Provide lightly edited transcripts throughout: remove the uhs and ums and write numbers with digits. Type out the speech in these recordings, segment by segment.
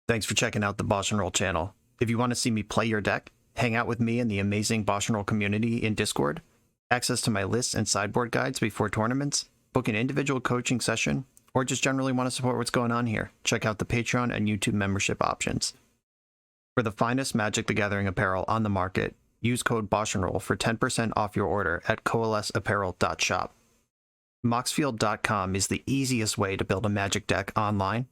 Thanks for checking out the BoshNRoll channel. If you want to see me play your deck, hang out with me in the amazing BoshNRoll community in Discord, access to my lists and sideboard guides before tournaments, book an individual coaching session, or just generally want to support what's going on here, check out the Patreon and YouTube membership options. For the finest Magic the Gathering apparel on the market, use code BoshNRoll for 10% off your order at coalesceapparel.shop. Moxfield.com is the easiest way to build a Magic deck online.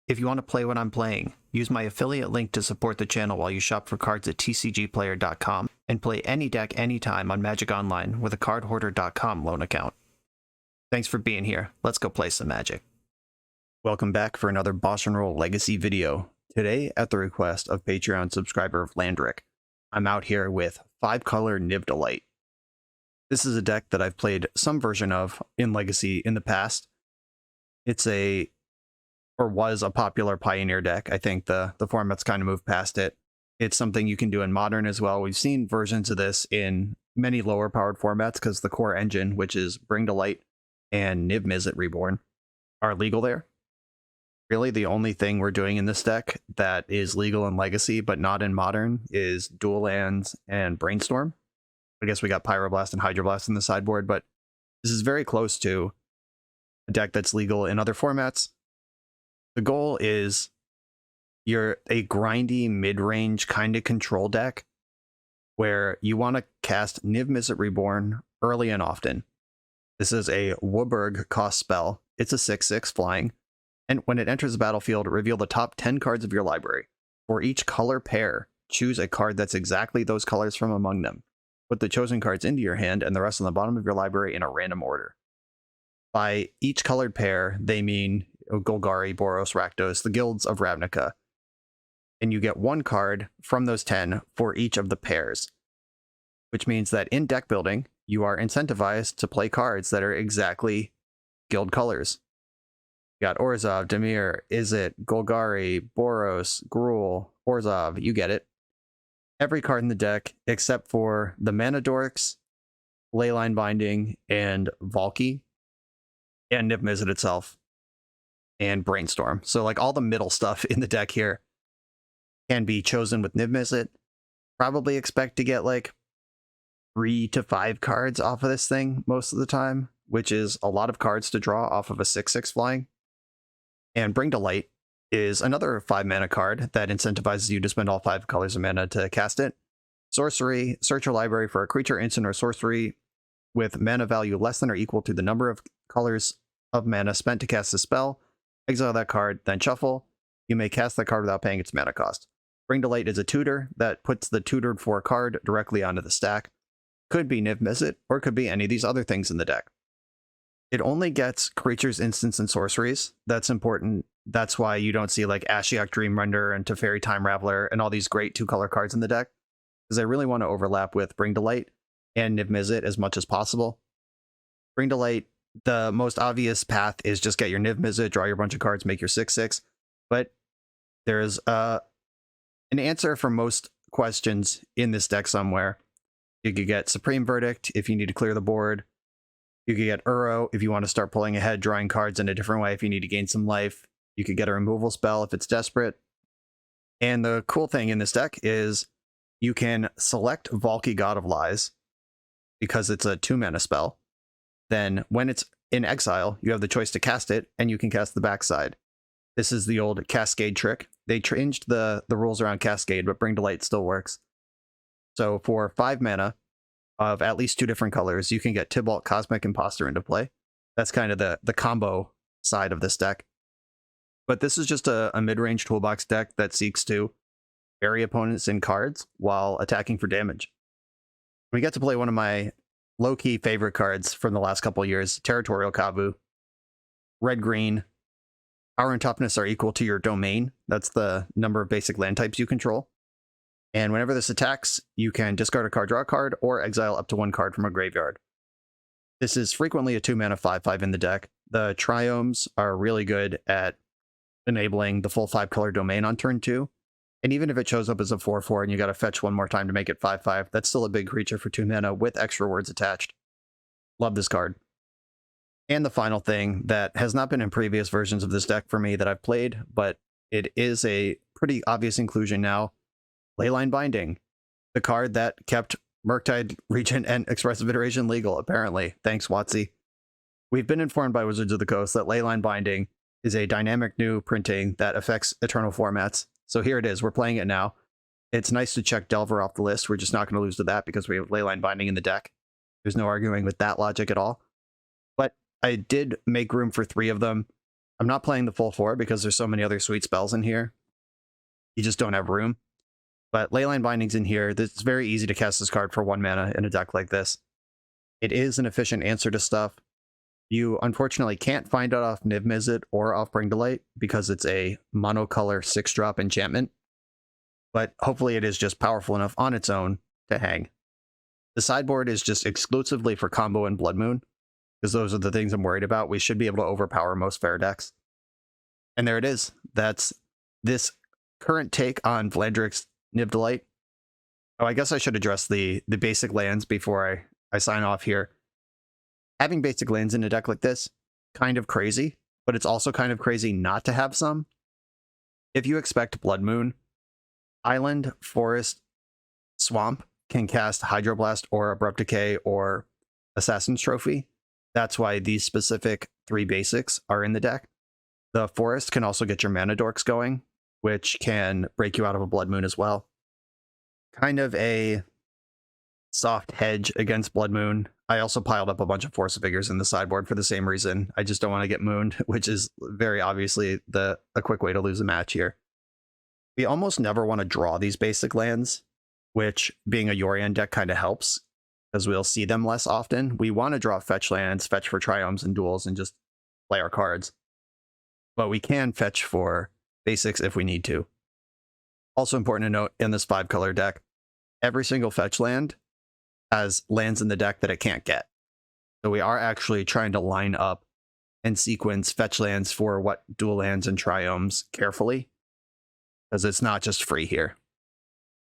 If you want to play what I'm playing, use my affiliate link to support the channel while you shop for cards at tcgplayer.com and play any deck anytime on Magic Online with a cardhoarder.com loan account. Thanks for being here. Let's go play some Magic. Welcome back for another BoshNRoll Legacy video. Today, at the request of Patreon subscriber Landrick, I'm out here with 5-color Niv Delight. This is a deck that I've played some version of in Legacy in the past. It's was a popular Pioneer deck. I think the format's kind of moved past it. It's something you can do in Modern as well. We've seen versions of this in many lower powered formats because the core engine, which is Bring to Light and Niv Mizzet Reborn, are legal there. Really, the only thing we're doing in this deck that is legal in Legacy but not in Modern is Dual Lands and Brainstorm. I guess we got Pyroblast and Hydroblast in the sideboard, but this is very close to a deck that's legal in other formats. The goal is you're a grindy mid-range kind of control deck where you want to cast Niv Mizzet Reborn early and often. This is a Woburg cost spell. It's a 6/6 flying, and when it enters the battlefield, reveal the top 10 cards of your library. For each color pair, choose a card that's exactly those colors from among them. Put the chosen cards into your hand and the rest on the bottom of your library in a random order. By each colored pair, they mean Golgari, Boros, Rakdos, the guilds of Ravnica. And you get one card from those 10 for each of the pairs, which means that in deck building, you are incentivized to play cards that are exactly guild colors. You got Orzhov, Dimir, Izzet, Golgari, Boros, Gruul, Orzhov, you get it. Every card in the deck except for the Mana Dorks, Leyline Binding, and Valki, and Niv Mizzet itself, and Brainstorm. So like all the middle stuff in the deck here can be chosen with Niv Mizzet. Probably expect to get like 3 to 5 cards off of this thing most of the time, which is a lot of cards to draw off of a 6/6 flying. And Bring to Light is another 5 mana card that incentivizes you to spend all 5 colors of mana to cast it. Sorcery, search your library for a creature, instant, or sorcery with mana value less than or equal to the number of colors of mana spent to cast a spell. Exile that card, then shuffle. You may cast that card without paying its mana cost. Bring to Light is a tutor that puts the tutored for card directly onto the stack. Could be Niv Mizzet, or it could be any of these other things in the deck. It only gets creatures, instants, and sorceries. That's important. That's why you don't see like Ashiok Dreamrender and Teferi Time Raveler and all these great 2-color cards in the deck, because I really want to overlap with Bring to Light and Niv Mizzet as much as possible. Bring to Light, the most obvious path is just get your Niv Mizzet, draw your bunch of cards, make your 6/6. But there's an answer for most questions in this deck somewhere. You could get Supreme Verdict if you need to clear the board. You could get Uro if you want to start pulling ahead, drawing cards in a different way if you need to gain some life. You could get a removal spell if it's desperate. And the cool thing in this deck is you can select Valki, God of Lies, because it's a 2-mana spell. Then when it's in exile, you have the choice to cast it, and you can cast the backside. This is the old Cascade trick. They changed the rules around Cascade, but Bring to Light still works. So for 5 mana of at least 2 different colors, you can get Tibalt, Cosmic Imposter into play. That's kind of the combo side of this deck. But this is just a mid-range toolbox deck that seeks to bury opponents in cards while attacking for damage. We get to play one of my low-key favorite cards from the last couple of years, Territorial Kavu. Red-green. Power and toughness are equal to your domain. That's the number of basic land types you control. And whenever this attacks, you can discard a card, draw a card, or exile up to 1 card from a graveyard. This is frequently a 2-mana 5/5 in the deck. The Triomes are really good at enabling the full 5-color domain on turn 2. And even if it shows up as a 4/4 and you got to fetch 1 more time to make it 5/5, that's still a big creature for 2 mana with extra words attached. Love this card. And the final thing that has not been in previous versions of this deck for me that I've played, but it is a pretty obvious inclusion now. Leyline Binding, the card that kept Murktide, Regent, and Expressive Iteration legal, apparently. Thanks, Watsy. We've been informed by Wizards of the Coast that Leyline Binding is a dynamic new printing that affects Eternal formats. So here it is. We're playing it now. It's nice to check Delver off the list. We're just not going to lose to that because we have Leyline Binding in the deck. There's no arguing with that logic at all. But I did make room for 3 of them. I'm not playing the full 4 because there's so many other sweet spells in here. You just don't have room. But Leyline Binding's in here. It's very easy to cast this card for 1 mana in a deck like this. It is an efficient answer to stuff. You unfortunately can't find it off Niv Mizzet or off Bring to Light because it's a monocolor 6-drop enchantment. But hopefully it is just powerful enough on its own to hang. The sideboard is just exclusively for combo and Blood Moon, because those are the things I'm worried about. We should be able to overpower most fair decks. And there it is. That's this current take on Vlandrik's Niv Delight. Oh, I guess I should address the basic lands before I sign off here. Having basic lands in a deck like this, kind of crazy, but it's also kind of crazy not to have some. If you expect Blood Moon, Island, Forest, Swamp can cast Hydroblast or Abrupt Decay or Assassin's Trophy. That's why these specific 3 basics are in the deck. The Forest can also get your Mana Dorks going, which can break you out of a Blood Moon as well. Kind of a soft hedge against Blood Moon. I also piled up a bunch of Force of Figures in the sideboard for the same reason. I just don't want to get mooned, which is very obviously a quick way to lose a match here. We almost never want to draw these basic lands, which being a Yorion deck kind of helps, because we'll see them less often. We want to draw fetch lands, fetch for Triomes and Duels, and just play our cards. But we can fetch for basics if we need to. Also important to note, in this 5-color deck, every single fetch land has lands in the deck that it can't get. So we are actually trying to line up and sequence fetch lands for what dual lands and Triomes carefully, because it's not just free here.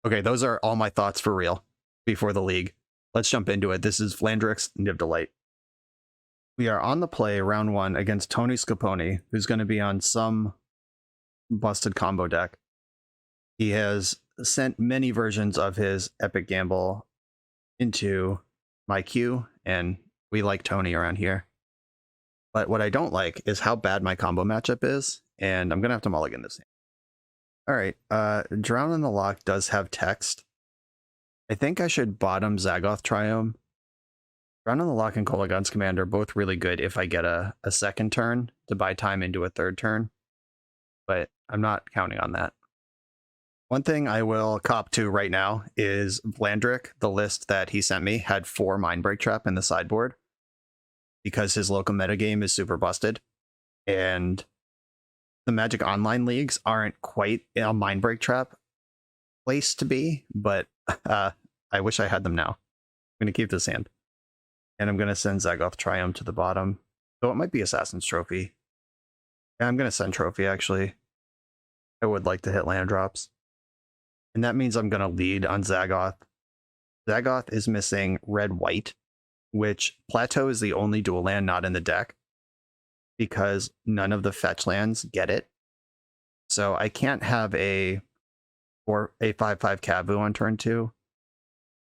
Okay, those are all my thoughts for real before the league. Let's jump into it. This is Vlandrik's Niv Delight. We are on the play round 1 against Tony Scaponi, who's going to be on some busted combo deck. He has sent many versions of his Epic Gamble into my queue, and we like Tony around here. But what I don't like is how bad my combo matchup is, and I'm going to have to mulligan this. Alright, Drown in the Loch does have text. I think I should bottom Zagoth Triome. Drown in the Loch and Kolaghan's Command are both really good if I get a second turn to buy time into a third turn, but I'm not counting on that. One thing I will cop to right now is Vlandrik, the list that he sent me, had 4 Mindbreak Trap in the sideboard because his local metagame is super busted. And the Magic Online leagues aren't quite a Mindbreak Trap place to be, but I wish I had them now. I'm going to keep this hand. And I'm going to send Zagoth Triumph to the bottom. So it might be Assassin's Trophy. Yeah, I'm going to send Trophy, actually. I would like to hit land drops. And that means I'm going to lead on Zagoth. Zagoth is missing red-white, which Plateau is the only dual land not in the deck, because none of the fetch lands get it. So I can't have a 5/5 Kavu on turn 2,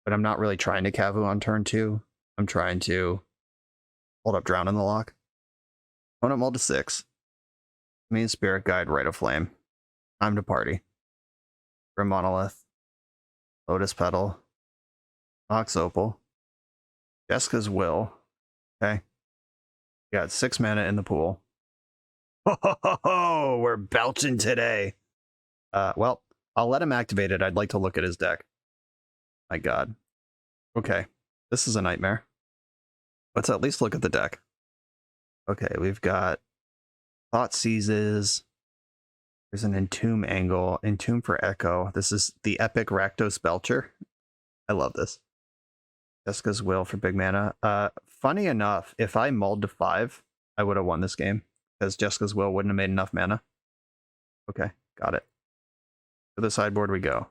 but I'm not really trying to Kavu on turn 2. I'm trying to hold up Drown in the Loch. Opponent mull to 6. Main Spirit Guide, Rite of Flame. Time to party. Grim Monolith. Lotus Petal. Mox Opal. Jessica's Will. Okay. Got 6 mana in the pool. Ho ho ho ho! We're belching today. Well, I'll let him activate it. I'd like to look at his deck. My god. Okay. This is a nightmare. Let's at least look at the deck. Okay, we've got Thought Seizes. There's an Entomb angle. Entomb for Echo. This is the epic Rakdos Belcher. I love this. Jessica's Will for big mana. Funny enough, if I mulled to 5, I would have won this game, because Jessica's Will wouldn't have made enough mana. Okay, got it. To the sideboard we go.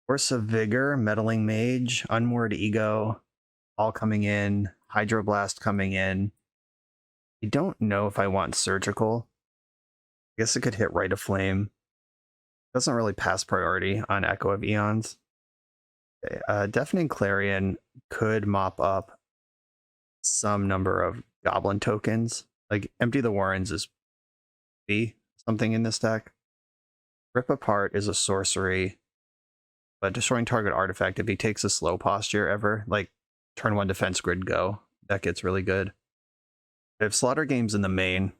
Force of Vigor, Meddling Mage, Unmoored Ego, all coming in. Hydroblast coming in. I don't know if I want Surgical. I guess it could hit Rite of Flame. Doesn't really pass priority on Echo of Eons. Okay, Deafening Clarion could mop up some number of Goblin tokens. Like, Empty the Warrens is B, something in this deck. Rip Apart is a sorcery, but destroying target artifact, if he takes a slow posture ever, like turn 1 defense grid go, that gets really good. If Slaughter Game's in the main,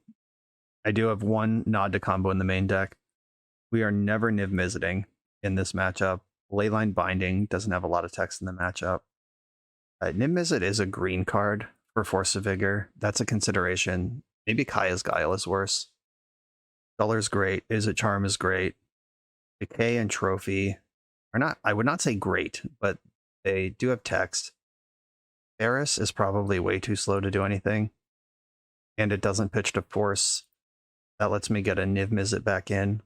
I do have one nod to combo in the main deck. We are never Niv Mizziting in this matchup. Leyline Binding doesn't have a lot of text in the matchup. Niv Mizzet is a green card for Force of Vigor. That's a consideration. Maybe Kaya's Guile is worse. Color's great. Is It Charm is great. Decay and Trophy are not, I would not say great, but they do have text. Eris is probably way too slow to do anything. And it doesn't pitch to Force. That lets me get a Niv Mizzet back in.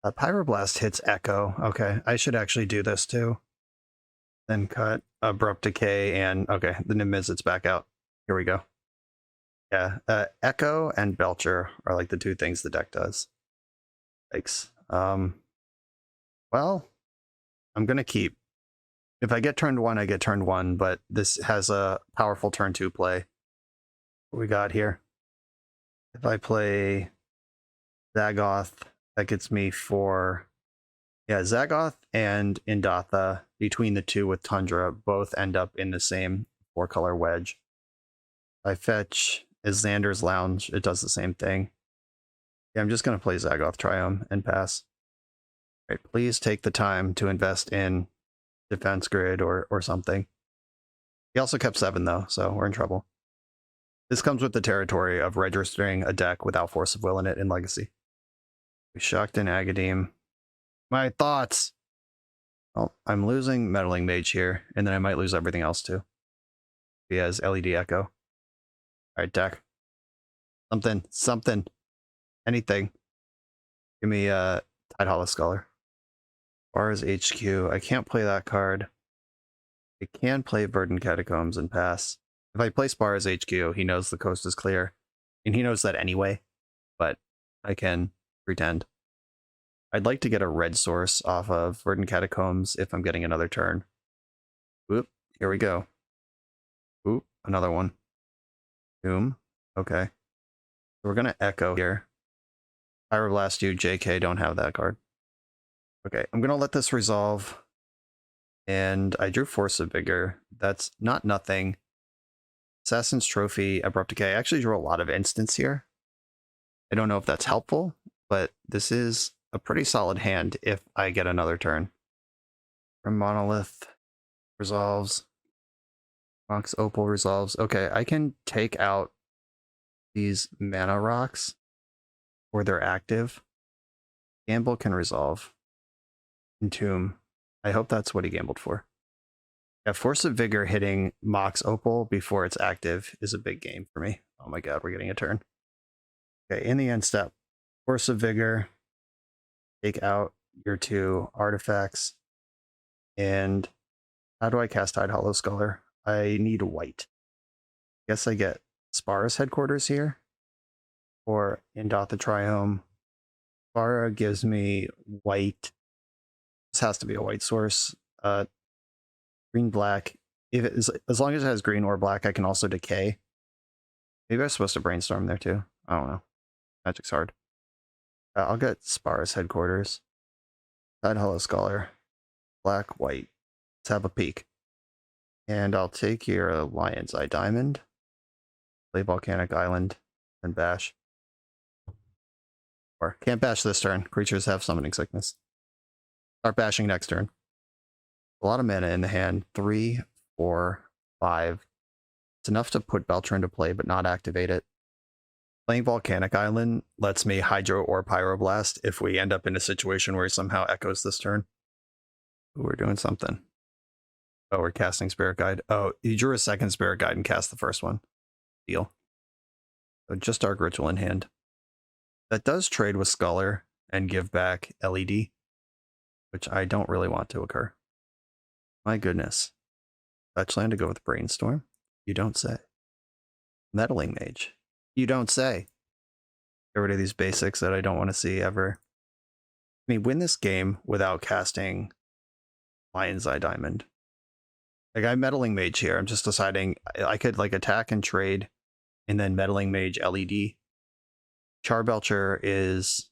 Pyroblast hits Echo. Okay, I should actually do this too. Then cut Abrupt Decay and okay, the Niv Mizzet's back out. Here we go. Yeah, Echo and Belcher are like the two things the deck does. Thanks. Well, I'm gonna keep. If I get turned 1, I get turned 1, but this has a powerful turn 2 play. What we got here? If I play Zagoth, that gets me 4. Yeah, Zagoth and Indatha, between the two with Tundra, both end up in the same 4-color wedge. If I fetch Xander's Lounge, it does the same thing. Yeah, I'm just going to play Zagoth Triome and pass. All right, please take the time to invest in Defense Grid or something. He also kept 7, though, so we're in trouble. This comes with the territory of registering a deck without Force of Will in it in Legacy. We shocked in Agadim. My thoughts! Well, I'm losing Meddling Mage here, and then I might lose everything else too. He has LED Echo. Alright, deck. Something. Anything. Give me Tidehollow Scholar. Bars HQ. I can't play that card. I can play Verdant Catacombs and pass. If I play Spars HQ, he knows the coast is clear. And he knows that anyway, but I can pretend. I'd like to get a red source off of Verdant Catacombs if I'm getting another turn. Oop, here we go. Oop, another one. Boom. Okay. So we're going to Echo here. Pyroblast you, JK, don't have that card. Okay, I'm going to let this resolve. And I drew Force of Vigor. That's not nothing. Assassin's Trophy, Abrupt Decay. I actually drew a lot of instants here. I don't know if that's helpful, but this is a pretty solid hand if I get another turn. From Monolith resolves. Mox Opal resolves. Okay, I can take out these mana rocks or they're active. Gamble can resolve. Entomb. I hope that's what he gambled for. Yeah, Force of Vigor hitting Mox Opal before it's active is a big game for me. Oh my god, we're getting a turn. Okay, in the end step, Force of Vigor, take out your 2 artifacts, and how do I cast Tidehollow Scholar? I need white. Guess I get Spara's Headquarters here, or Indatha Triome. Spara gives me white. This has to be a white source. Green, black. If it is, as long as it has green or black, I can also decay. Maybe I was supposed to brainstorm there too. I don't know. Magic's hard. I'll get Spara's Headquarters. Tidehollow Scholar. Black, white. Let's have a peek. And I'll take your Lion's Eye Diamond. Play Volcanic Island. And bash. Or can't bash this turn. Creatures have Summoning Sickness. Start bashing next turn. A lot of mana in the hand. 3, 4, 5. It's enough to put Belcher into play, but not activate it. Playing Volcanic Island lets me Hydro or Pyroblast if we end up in a situation where he somehow echoes this turn. Ooh, we're doing something. Oh, we're casting Spirit Guide. Oh, he drew a second Spirit Guide and cast the first one. Deal. So just Dark Ritual in hand. That does trade with Scholar and give back LED, which I don't really want to occur. My goodness. Fetchland to go with Brainstorm? You don't say. Meddling Mage? You don't say. Get rid of these basics that I don't want to see ever. I mean, win this game without casting Lion's Eye Diamond. Like, I'm Meddling Mage here. I'm just deciding I could, like, attack and trade, and then Meddling Mage LED. Charbelcher is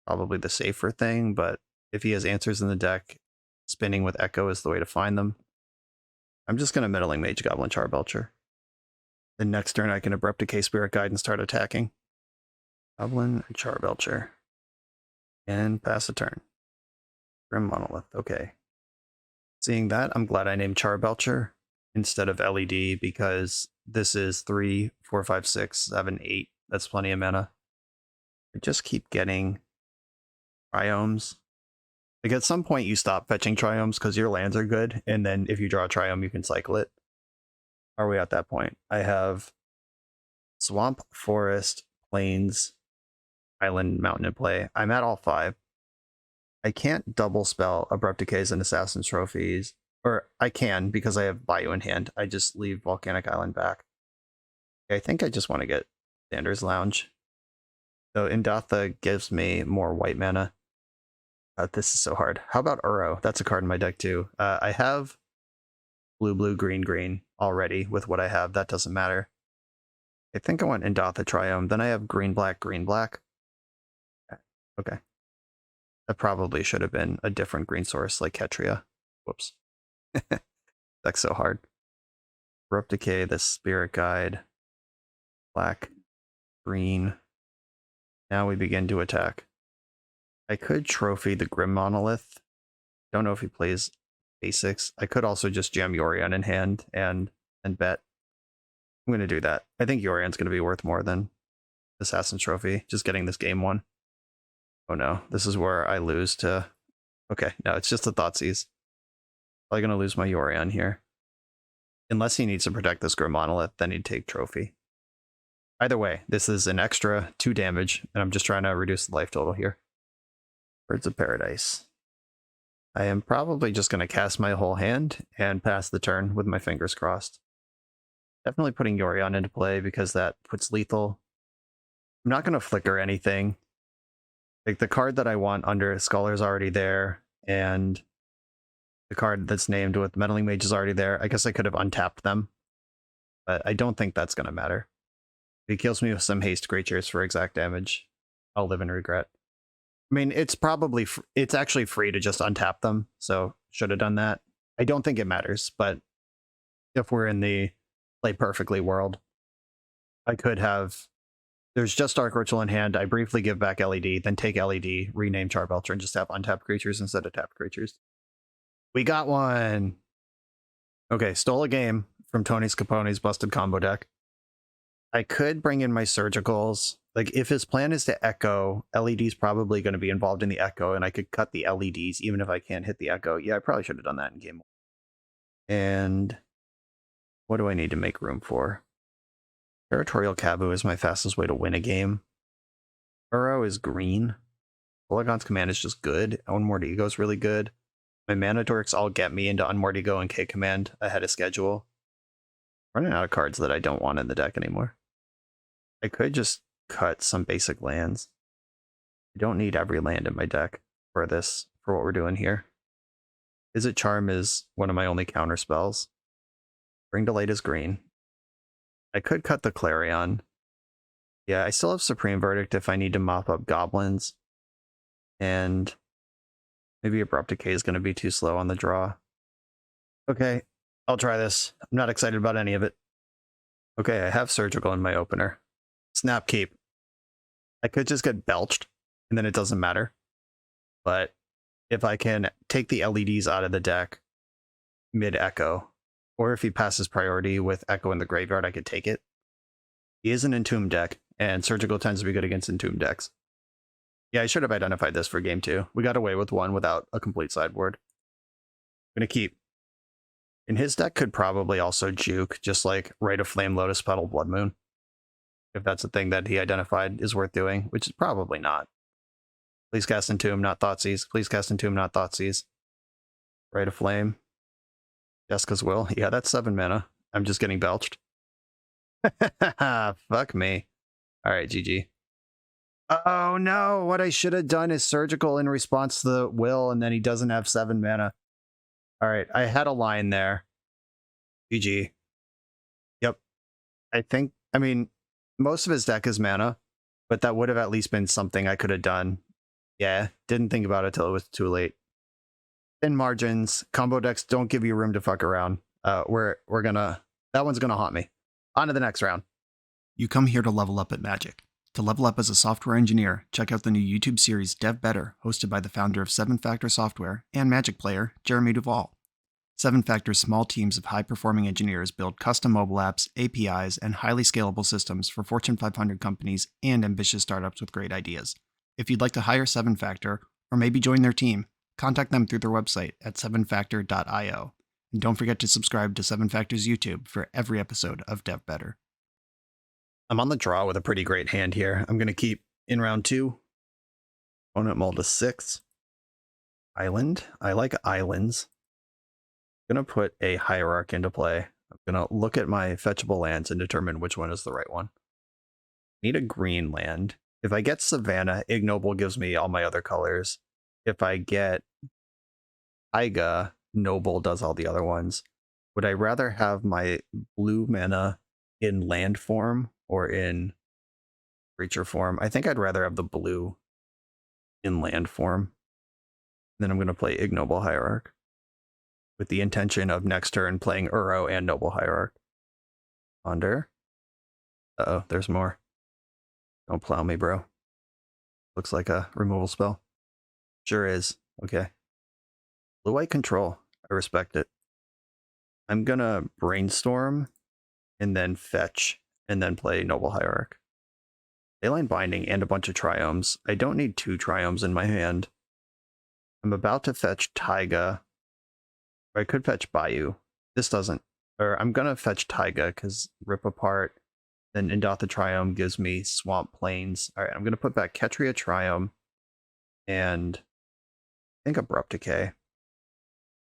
probably the safer thing, but if he has answers in the deck, spinning with Echo is the way to find them. I'm just going to Meddling Mage Goblin Charbelcher. The next turn I can Abrupt Decay Spirit Guide and start attacking. Goblin Charbelcher. And pass a turn. Grim Monolith, okay. Seeing that, I'm glad I named Charbelcher instead of LED because this is 3, 4, 5, 6, 7, 8. That's plenty of mana. I just keep getting Triomes. Like, at some point you stop fetching Triomes because your lands are good, and then if you draw a Triome, you can cycle it. Are we at that point? I have Swamp, Forest, Plains, Island, Mountain in play. I'm at all 5. I can't double spell Abrupt Decays and Assassin's Trophies. Or I can because I have Bayou in hand. I just leave Volcanic Island back. I think I just want to get Xander's Lounge. So Indatha gives me more white mana. This is so hard. How about Uro? That's a card in my deck too. I have blue, blue, green, green already with what I have. That doesn't matter. I think I want Indatha Triome. Then I have green, black, green, black. Okay. That probably should have been a different green source like Ketria. Whoops. That's so hard. Abrupt Decay, the Spirit Guide. Black, green. Now we begin to attack. I could trophy the Grim Monolith. Don't know if he plays basics. I could also just jam Yorion in hand and bet. I'm going to do that. I think Yorion's going to be worth more than Assassin's Trophy. Just getting this game won. Oh no, this is where I lose to... Okay, no, it's just the Thoughtseize. Probably going to lose my Yorion here. Unless he needs to protect this Grim Monolith, then he'd take Trophy. Either way, this is an extra 2 damage, and I'm just trying to reduce the life total here. Birds of Paradise. I am probably just going to cast my whole hand and pass the turn with my fingers crossed. Definitely putting Yorion into play because that puts lethal. I'm not going to flicker anything. Like, the card that I want under Scholar's already there, and the card that's named with Meddling Mage is already there. I guess I could have untapped them, but I don't think that's going to matter. If he kills me with some haste creatures for exact damage, I'll live in regret. I mean, it's probably, it's actually free to just untap them, so should have done that. I don't think it matters, but if we're in the play perfectly world, I could have, there's just Dark Ritual in hand, I briefly give back LED, then take LED, rename Charbelcher, and just have untapped creatures instead of tapped creatures. We got one! Okay, stole a game from Tony Scapone's Busted Combo deck. I could bring in my Surgicals. Like, if his plan is to Echo, LED's probably going to be involved in the Echo, and I could cut the LEDs even if I can't hit the Echo. Yeah, I probably should have done that in game 1. And what do I need to make room for? Territorial Kavu is my fastest way to win a game. Uro is green. Polygon's Command is just good. Unmoored Ego is really good. My Mana Dorks all get me into Unmoored Ego and K Command ahead of schedule. Running out of cards that I don't want in the deck anymore. I could just cut some basic lands. I don't need every land in my deck for this, for what we're doing here. Visit Charm is one of my only counter spells. Bring to Light is green. I could cut the Clarion. Yeah, I still have Supreme Verdict if I need to mop up goblins. And maybe Abrupt Decay is going to be too slow on the draw. Okay, I'll try this. I'm not excited about any of it. Okay, I have Surgical in my opener. Snap Keep. I could just get belched, and then it doesn't matter. But if I can take the LEDs out of the deck mid-Echo, or if he passes priority with Echo in the graveyard, I could take it. He is an Entomb deck, and Surgical tends to be good against Entomb decks. Yeah, I should have identified this for game 2. We got away with one without a complete sideboard. I'm going to keep. And his deck could probably also juke, just like Rite of Flame, Lotus Petal, Blood Moon. If that's a thing that he identified is worth doing, which is probably not. Please cast Entomb, not Thoughtseize. Please cast Entomb, not Thoughtseize. Rite of Flame. Jessica's Will. Yeah, that's 7 mana. I'm just getting belched. Fuck me. Alright, GG. Oh no, what I should have done is surgical in response to the will, and then he doesn't have 7 mana. Alright, I had a line there. GG. Yep. I mean, most of his deck is mana, but that would have at least been something I could have done. Yeah, didn't think about it till it was too late. Thin margins, combo decks don't give you room to fuck around. We're gonna, that one's gonna haunt me. On to the next round. You come here to level up at Magic. To level up as a software engineer, check out the new YouTube series Dev Better, hosted by the founder of 7 Factor Software and Magic player, Jeremy Duvall. 7 Factor's small teams of high-performing engineers build custom mobile apps, APIs, and highly scalable systems for Fortune 500 companies and ambitious startups with great ideas. If you'd like to hire 7 Factor, or maybe join their team, contact them through their website at 7factor.io. And don't forget to subscribe to 7 Factor's YouTube for every episode of Dev Better. I'm on the draw with a pretty great hand here. I'm going to keep in round 2. Opponent mulled to 6. Island. I like islands. I'm going to put a hierarch into play. I'm going to look at my fetchable lands and determine which one is the right one. Need a green land. If I get Savannah, Ignoble gives me all my other colors. If I get Taiga, Noble does all the other ones. Would I rather have my blue mana in land form or in creature form? I think I'd rather have the blue in land form. Then I'm going to play Ignoble Hierarch with the intention of next turn playing Uro and Noble Hierarch. Ponder. Uh-oh, there's more. Don't plow me, bro. Looks like a removal spell. Sure is. Okay. Blue-white control. I respect it. I'm gonna brainstorm and then fetch and then play Noble Hierarch. Leyline Binding and a bunch of Triomes. I don't need 2 Triomes in my hand. I'm about to fetch Taiga. Or I could fetch Bayou. This doesn't. Or I'm gonna fetch Taiga because Rip Apart, then Indotha Triome gives me Swamp Plains. Alright, I'm gonna put back Ketria Triome and I think Abrupt Decay.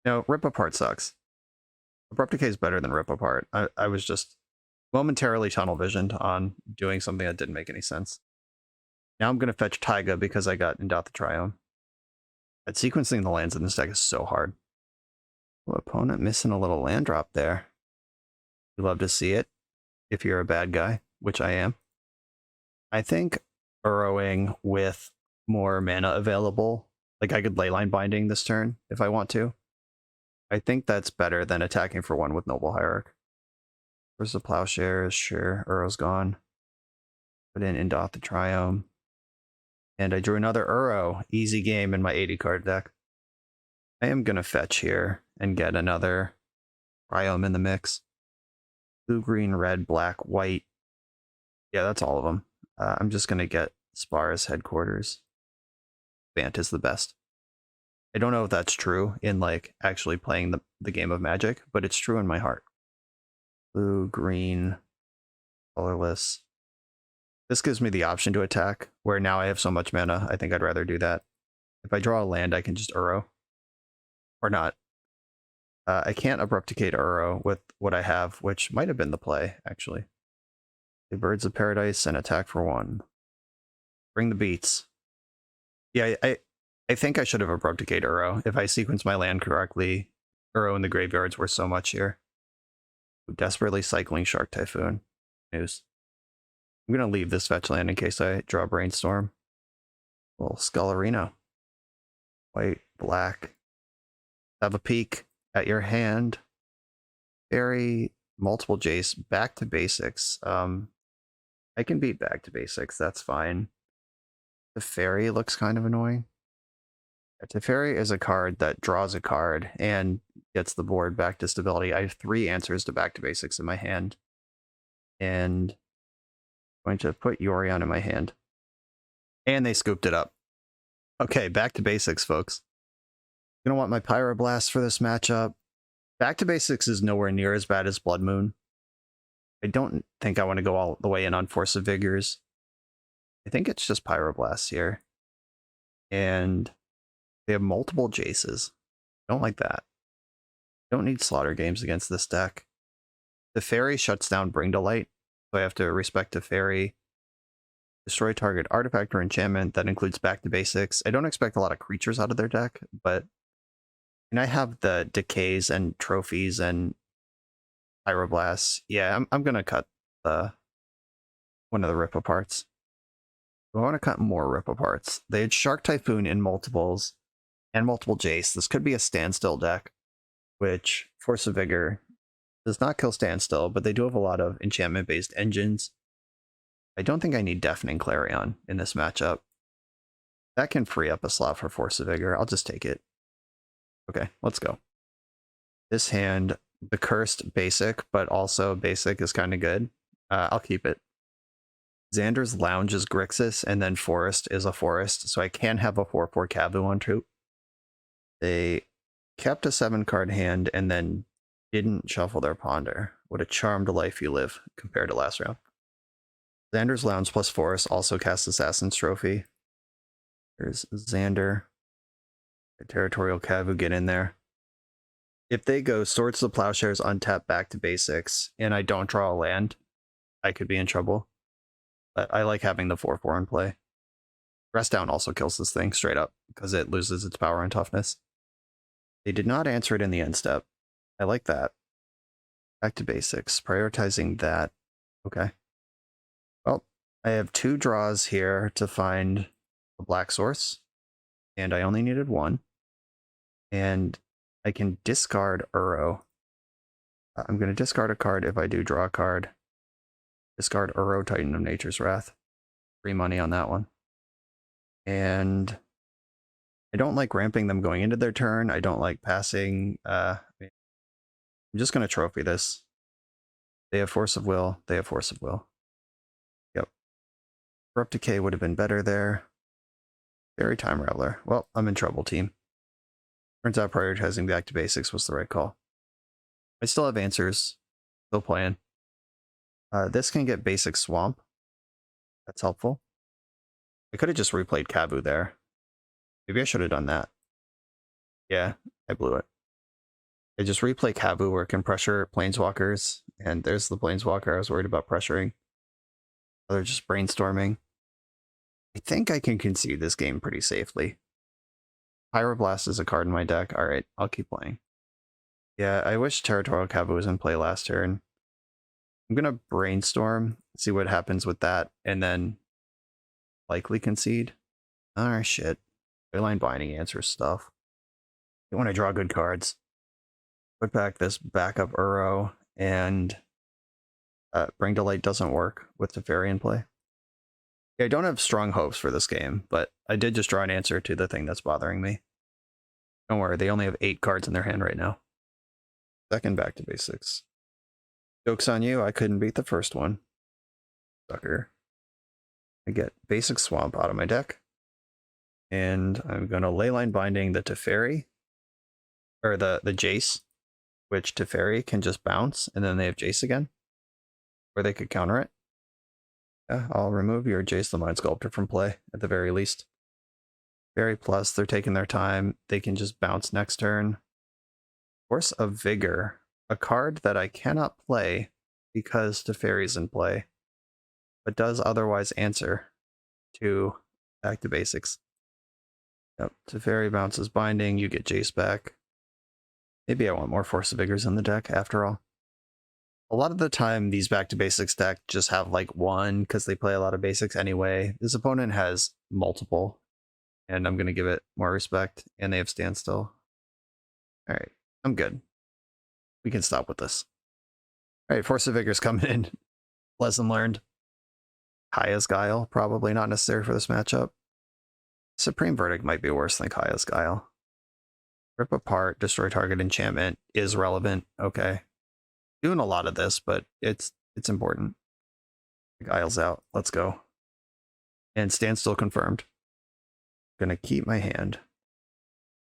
No, Rip Apart sucks. Abrupt Decay is better than Rip Apart. I was just momentarily tunnel visioned on doing something that didn't make any sense. Now I'm going to fetch Taiga because I got Indotha Triome. That sequencing the lands in this deck is so hard. Oh, opponent missing a little land drop there. You love to see it if you're a bad guy, which I am. I think Uroing with more mana available, like I could Leyline Binding this turn if I want to. I think that's better than attacking for 1 with Noble Hierarch. Where's the Plowshares? Sure, Uro's gone. Put in Indotha Triome. And I drew another Uro. Easy game in my 80 card deck. I am going to fetch here and get another Triome in the mix. Blue, green, red, black, white. Yeah, that's all of them. I'm just going to get Spar's Headquarters. Bant is the best. I don't know if that's true in like actually playing the game of Magic, but it's true in my heart. Blue, green, colorless. This gives me the option to attack, where now I have so much mana, I think I'd rather do that. If I draw a land, I can just Uro. Or not. I can't Abrupt Decay Uro with what I have, which might have been the play, actually. The Birds of Paradise and attack for 1. Bring the beats. Yeah, I think I should have Abrupt Decayed Uro. If I sequence my land correctly, Uro in the graveyard's worth so much here. Desperately cycling Shark Typhoon. News. I'm going to leave this fetch land in case I draw Brainstorm. Little Skullorino. White, black. Have a peek at your hand. Fairy, multiple Jace, back to basics. I can beat back to basics, that's fine. The Fairy looks kind of annoying. Teferi is a card that draws a card and gets the board back to stability. I have 3 answers to Back to Basics in my hand. And I'm going to put Yorion in my hand. And they scooped it up. Okay, Back to Basics, folks. I'm going to want my Pyroblast for this matchup. Back to Basics is nowhere near as bad as Blood Moon. I don't think I want to go all the way in on Force of Vigors. I think it's just Pyroblast here. And they have multiple Jaces. Don't like that. Don't need Slaughter Games against this deck. The Fairy shuts down Bring to Light, so I have to respect the Fairy. Destroy target artifact or enchantment. That includes back to basics. I don't expect a lot of creatures out of their deck, but I have the decays and trophies and pyroblasts. Yeah, I'm gonna cut the one of the rip aparts. I want to cut more rip aparts. They had Shark Typhoon in multiples and multiple Jace. This could be a standstill deck, which Force of Vigor does not kill standstill, but they do have a lot of enchantment-based engines. I don't think I need Deafening Clarion in this matchup. That can free up a slot for Force of Vigor. I'll just take it. Okay, let's go. This hand, the Cursed basic, but also basic is kind of good. I'll keep it. Xander's Lounge is Grixis, and then Forest is a Forest, so I can have a 4/4 Kavu on troop. They kept a 7-card hand and then didn't shuffle their Ponder. What a charmed life you live compared to last round. Xander's Lounge plus Forest also casts Assassin's Trophy. There's Xander. The Territorial Kavu get in there. If they go Swords to the Plowshares, untap back to basics, and I don't draw a land, I could be in trouble. But I like having the 4/4 in play. Rest Down also kills this thing straight up because it loses its power and toughness. They did not answer it in the end step. I like that. Back to basics, prioritizing that. Okay. Well, I have 2 draws here to find a black source, and I only needed 1. And I can discard Uro. I'm going to discard a card if I do draw a card. Discard Uro, Titan of Nature's Wrath. Free money on that one. And I don't like ramping them going into their turn. I don't like passing. I'm just going to trophy this. They have Force of Will. They have Force of Will. Yep. Corrupt Decay would have been better there. Fairy Time Raveler. Well, I'm in trouble, team. Turns out prioritizing back to basics was the right call. I still have answers. Still playing. This can get basic Swamp. That's helpful. I could have just replayed Kavu there. Maybe I should have done that. Yeah, I blew it. I just replay Kavu where it can pressure Planeswalkers, and there's the Planeswalker I was worried about pressuring. They're just brainstorming. I think I can concede this game pretty safely. Pyroblast is a card in my deck. Alright, I'll keep playing. Yeah, I wish Territorial Kavu was in play last turn. I'm gonna brainstorm, see what happens with that, and then likely concede. Alright, shit. LEYLINE Binding answers stuff. You want to draw good cards. Put back this backup Uro, and Bring to Light doesn't work with Teferi in play. Yeah, I don't have strong hopes for this game, but I did just draw an answer to the thing that's bothering me. Don't worry, they only have 8 cards in their hand right now. Second back to basics. Joke's on you, I couldn't beat the first one. Sucker. I get basic Swamp out of my deck. And I'm going to Leyline Binding the Teferi. Or the Jace. Which Teferi can just bounce, and then they have Jace again. Or they could counter it. Yeah, I'll remove your Jace the Mind Sculptor from play, at the very least. Fairy plus, they're taking their time. They can just bounce next turn. Force of Vigor, a card that I cannot play because Teferi's in play, but does otherwise answer to back to basics. Yep, Teferi bounces Binding, you get Jace back. Maybe I want more Force of Vigors in the deck, after all. A lot of the time, these back to basics decks just have like 1 because they play a lot of basics anyway. This opponent has multiple, and I'm going to give it more respect, and they have Standstill. Alright, I'm good. We can stop with this. Alright, Force of Vigor's coming in. Lesson learned. Kaya's Guile, probably not necessary for this matchup. Supreme Verdict might be worse than Kaya's Guile. Rip Apart, destroy target enchantment is relevant. Okay. Doing a lot of this, but it's important. Guile's out. Let's go. And Standstill confirmed. Gonna keep my hand.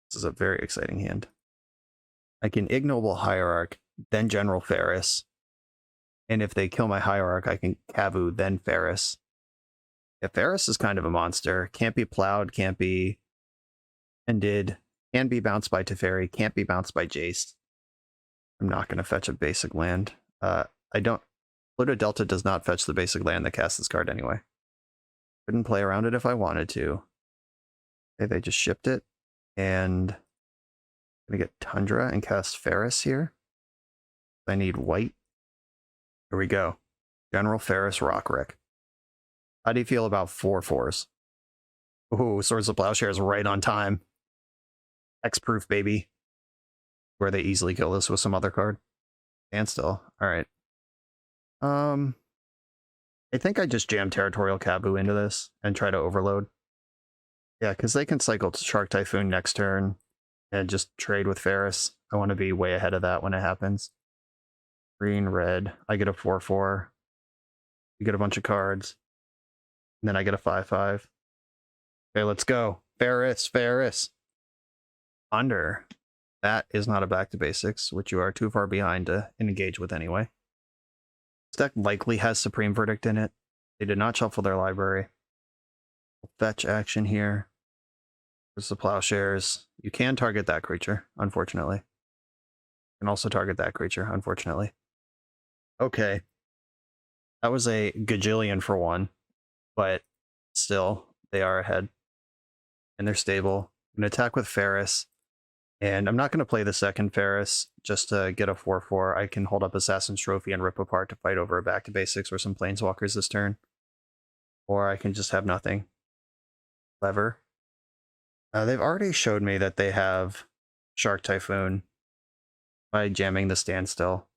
This is a very exciting hand. I can Ignoble Hierarch, then General Ferris. And if they kill my Hierarch, I can Kavu, then Ferris. Yeah, Ferris is kind of a monster. Can't be plowed, can't be ended. Can be bounced by Teferi, can't be bounced by Jace. I'm not going to fetch a basic land. I don't... Pluto Delta does not fetch the basic land that casts this card anyway. Couldn't play around it if I wanted to. Okay, they just shipped it. And I'm going to get Tundra and cast Ferris here. I need white. Here we go. General Ferris Rock Rick. How do you feel about 4/4s? Ooh, Swords of Plowshare is right on time. X-proof, baby. Where they easily kill this with some other card. Standstill. Alright. I think I just jam Territorial Kavu into this and try to overload. Yeah, because they can cycle to Shark Typhoon next turn and just trade with Ferris. I want to be way ahead of that when it happens. Green, red. I get a 4/4. You get a bunch of cards. And then I get a 5/5. Okay, let's go. Ferris, Ferris. Under. That is not a back to basics, which you are too far behind to engage with anyway. This deck likely has Supreme Verdict in it. They did not shuffle their library. Fetch action here. There's the Plowshares. You can target that creature, unfortunately. You can also target that creature, unfortunately. Okay. That was a gajillion for one, but still, they are ahead. And they're stable. I'm going to attack with Ferris. And I'm not going to play the second Ferris just to get a 4/4. I can hold up Assassin's Trophy and rip apart to fight over a back to basics or some Planeswalkers this turn. Or I can just have nothing. Clever. They've already showed me that they have Shark Typhoon by jamming the Standstill.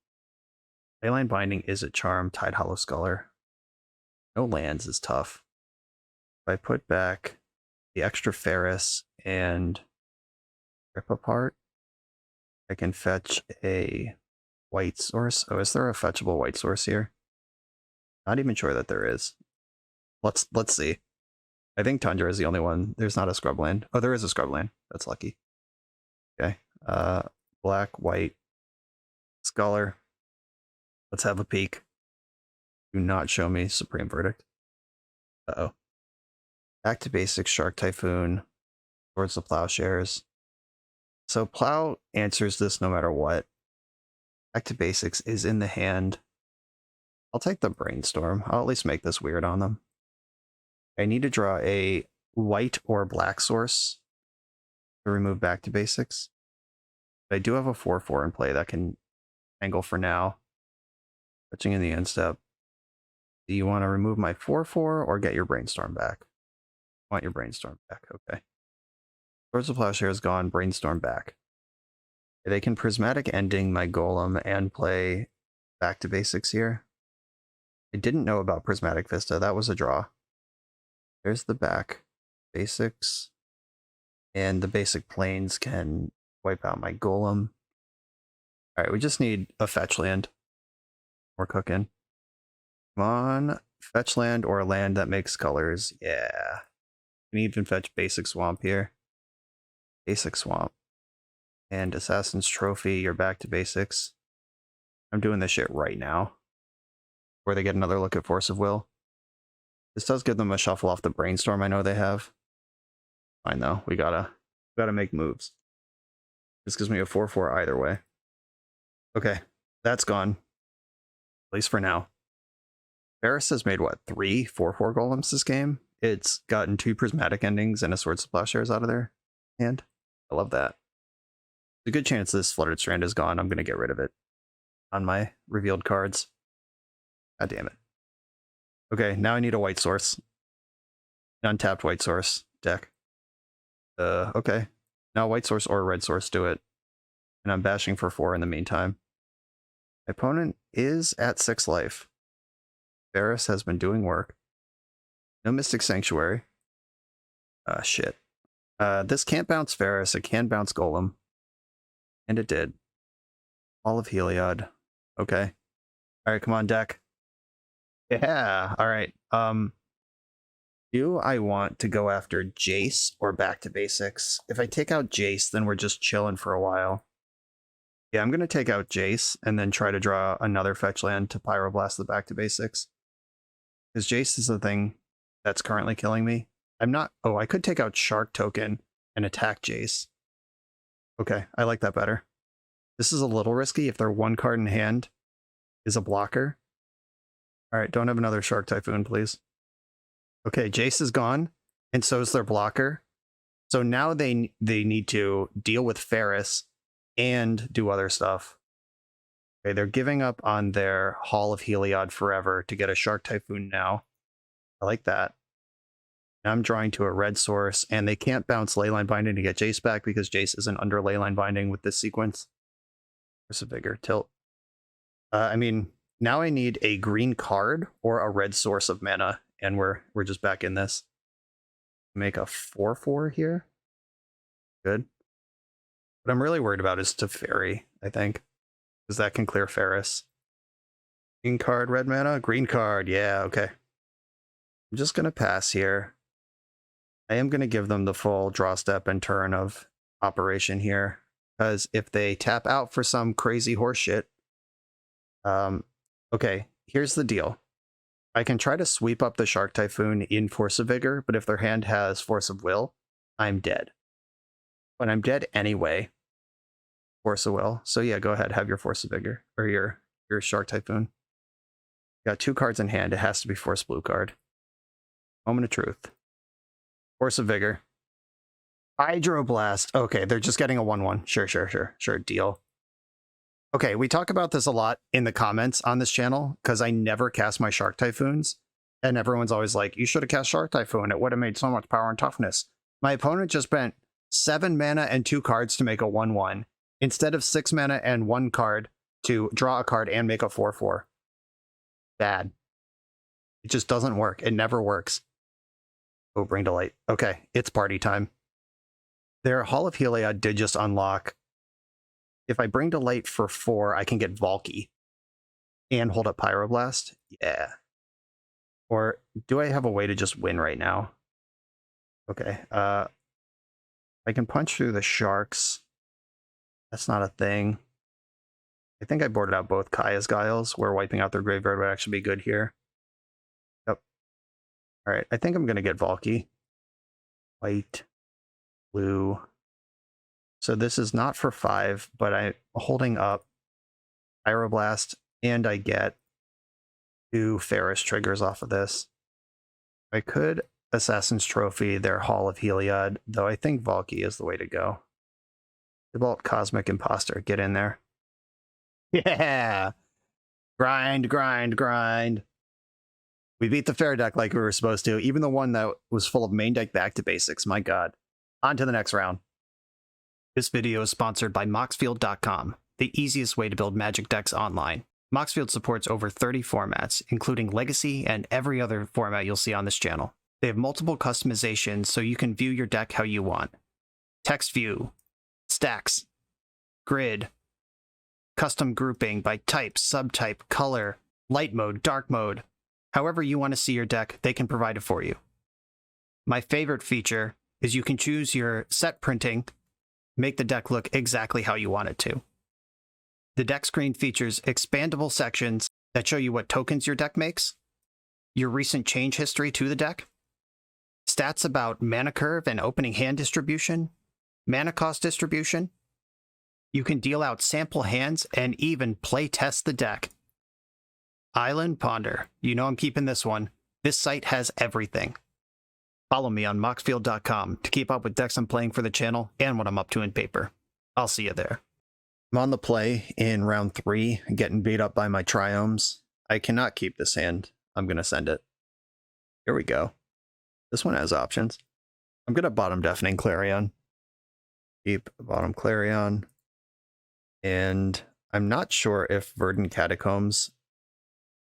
Leyline Binding is a charm. Tide Hollow Sculler. No lands is tough. If I put back the extra Ferris and rip apart, I can fetch a white source. Oh, is there a fetchable white source here? Not even sure that there is. Let's see. I think Tundra is the only one. There's not a scrubland. Oh, there is a scrubland. That's lucky. Okay. Black, white, Scholar. Let's have a peek. Do not show me Supreme Verdict. Uh-oh. Back to basics, Shark Typhoon, Swords of Plowshares. So Plow answers this no matter what. Back to basics is in the hand. I'll take the Brainstorm. I'll at least make this weird on them. I need to draw a white or black source to remove back to basics. But I do have a 4/4 in play that can angle for now. Touching in the end step. Do you want to remove my 4/4 or get your Brainstorm back? I want your Brainstorm back, okay. Swords of Plowshare is gone, Brainstorm back. They can Prismatic Ending my Golem and play back to basics here. I didn't know about Prismatic Vista, that was a draw. There's the back basics. And the basic planes can wipe out my Golem. Alright, we just need a fetch land. We're cooking. Come on, fetch land or a land that makes colors. Yeah. You can even fetch Basic Swamp here. Basic Swamp. And Assassin's Trophy, you're back to basics. I'm doing this shit right now. Where they get another look at Force of Will. This does give them a shuffle off the Brainstorm I know they have. Fine though, we gotta make moves. This gives me a 4/4 either way. Okay, that's gone. At least for now. Ferris has made what, 3 4/4 golems this game? It's gotten 2 prismatic endings and a Swords of Plowshares out of their hand. I love that. There's a good chance this Fluttered Strand is gone. I'm gonna get rid of it on my revealed cards. God damn it. Okay, now I need a white source. An untapped white source deck. Okay. Now white source or red source do it. And I'm bashing for 4 in the meantime. My opponent is at 6 life. Ferris has been doing work. No Mystic Sanctuary. Shit. This can't bounce Ferris, it can bounce Golem. And it did. All of Heliod. Okay. Alright, come on, deck. Yeah, alright. Do I want to go after Jace or back to basics? If I take out Jace, then we're just chilling for a while. Yeah, I'm going to take out Jace and then try to draw another fetch land to Pyroblast the back to basics. Because Jace is the thing that's currently killing me. I'm not... Oh, I could take out Shark Token and attack Jace. Okay, I like that better. This is a little risky if their 1 card in hand is a blocker. Alright, don't have another Shark Typhoon, please. Okay, Jace is gone, and so is their blocker. So now they need to deal with Ferris and do other stuff. Okay, they're giving up on their Hall of Heliod forever to get a Shark Typhoon now. I like that. Now I'm drawing to a red source, and they can't bounce Leyline Binding to get Jace back because Jace isn't under Leyline Binding with this sequence. Where's a bigger tilt? I mean, now I need a green card or a red source of mana, and we're just back in this. Make a 4/4 here. Good. What I'm really worried about is Teferi, I think, because that can clear Ferris. Green card, red mana, green card. Yeah, okay. I'm just going to pass here. I am going to give them the full draw step and turn of operation here, because if they tap out for some crazy horseshit, okay, here's the deal. I can try to sweep up the Shark Typhoon in Force of Vigor, but if their hand has Force of Will, I'm dead. But I'm dead anyway. Force of Will. So yeah, go ahead, have your Force of Vigor, or your Shark Typhoon. Got 2 cards in hand, it has to be Force Blue card. Moment of Truth. Force of Vigor. Hydroblast. Okay, they're just getting a 1/1. Sure, deal. Okay, we talk about this a lot in the comments on this channel, because I never cast my Shark Typhoons, and everyone's always like, you should have cast Shark Typhoon, it would have made so much power and toughness. My opponent just spent 7 mana and 2 cards to make a 1/1, instead of 6 mana and 1 card to draw a card and make a 4/4. Bad. It just doesn't work. It never works. Oh, Bring to Light. Okay, it's party time. Their Hall of Heliod did just unlock. If I Bring to Light for 4, I can get Valky and hold up Pyroblast. Yeah. Or do I have a way to just win right now? Okay. I can punch through the Sharks. That's not a thing. I think I boarded out both Kaya's Guiles, where wiping out their graveyard would actually be good here. Yep. All right, I think I'm going to get Valky. White, blue. So this is not for 5, but I'm holding up Pyroblast, and I get 2 Ferris triggers off of this. I could Assassin's Trophy their Hall of Heliod, though I think Valky is the way to go. Default Cosmic Imposter, get in there. Yeah! Grind. We beat the fair deck like we were supposed to, even the one that was full of main deck back to basics, my god. On to the next round. This video is sponsored by Moxfield.com, the easiest way to build Magic decks online. Moxfield supports over 30 formats, including Legacy and every other format you'll see on this channel. They have multiple customizations so you can view your deck how you want. Text view, stacks, grid, custom grouping by type, subtype, color, light mode, dark mode. However you want to see your deck, they can provide it for you. My favorite feature is you can choose your set printing, make the deck look exactly how you want it to. The deck screen features expandable sections that show you what tokens your deck makes, your recent change history to the deck, stats about mana curve and opening hand distribution, mana cost distribution. You can deal out sample hands and even play test the deck. Island Ponder. You know I'm keeping this one. This site has everything. Follow me on Moxfield.com to keep up with decks I'm playing for the channel and what I'm up to in paper. I'll see you there. I'm on the play in round 3, getting beat up by my Triomes. I cannot keep this hand. I'm going to send it. Here we go. This one has options. I'm going to bottom Deafening Clarion. Keep bottom Clarion. And I'm not sure if Verdant Catacombs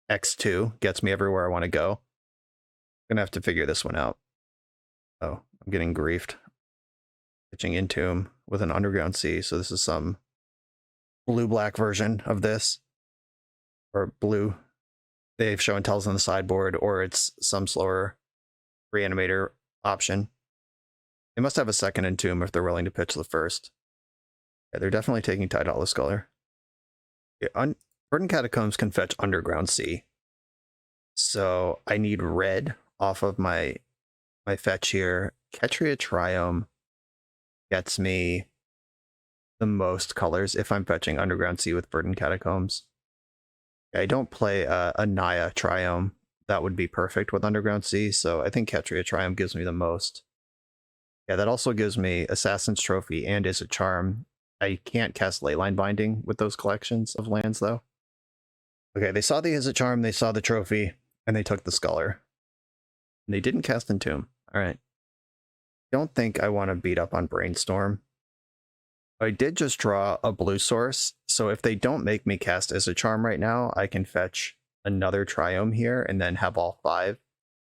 X2 gets me everywhere I want to go. I'm going to have to figure this one out. Oh, I'm getting griefed. Pitching Entomb with an Underground Sea, so this is some blue-black version of this. Or blue. They've shown tells on the sideboard, or it's some slower Reanimator option. They must have a second Entomb if they're willing to pitch the first. Yeah, they're definitely taking Tidal Scholar. Yeah, Verdant Catacombs can fetch Underground Sea. So I need red off of my fetch here. Ketria Triome gets me the most colors if I'm fetching Underground Sea with Verdant Catacombs. I don't play a Naya Triome, that would be perfect with Underground Sea, so I think Ketria Triumph gives me the most. Yeah, that also gives me Assassin's Trophy and Is It Charm. I can't cast Leyline Binding with those collections of lands, though. Okay, they saw the Is It Charm, they saw the Trophy, and they took the Sculler. And they didn't cast Entomb. Alright. Don't think I want to beat up on Brainstorm. I did just draw a blue source, so if they don't make me cast Is It Charm right now, I can fetch another Triome here and then have all 5.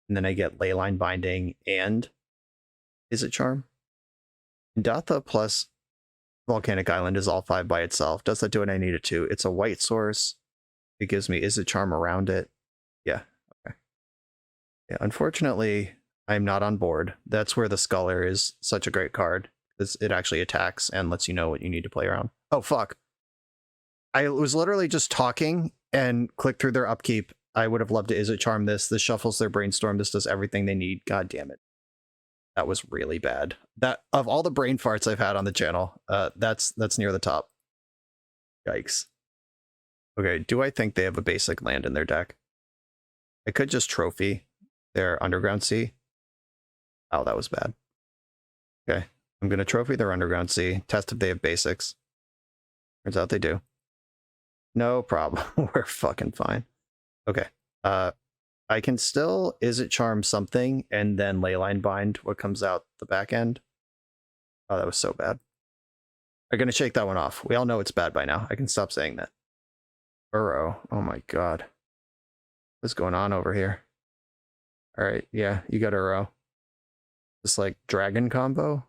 And then I get Leyline Binding and Is It Charm? Ndatha plus Volcanic Island is all 5 by itself. Does that do what I need it to? It's a white source. It gives me Is It Charm around it. Yeah, okay. Yeah, unfortunately, I'm not on board. That's where the Sculler is such a great card, because it actually attacks and lets you know what you need to play around. Oh, fuck. I was literally just talking and clicked through their upkeep. I would have loved to Is It Charm this. This shuffles their Brainstorm. This does everything they need. God damn it. That was really bad. That, of all the brain farts I've had on the channel, that's near the top. Yikes. Okay, do I think they have a basic land in their deck? I could just trophy their Underground Sea. Oh, that was bad. Okay, I'm going to trophy their Underground Sea, test if they have basics. Turns out they do. No problem. We're fucking fine. Okay, I can still Is It Charm something and then Leyline Bind what comes out the back end. Oh, that was so bad. I'm going to shake that one off. We all know it's bad by now. I can stop saying that. Burrow. Oh my god. What's going on over here? Alright, yeah, you got Uro. This like dragon combo?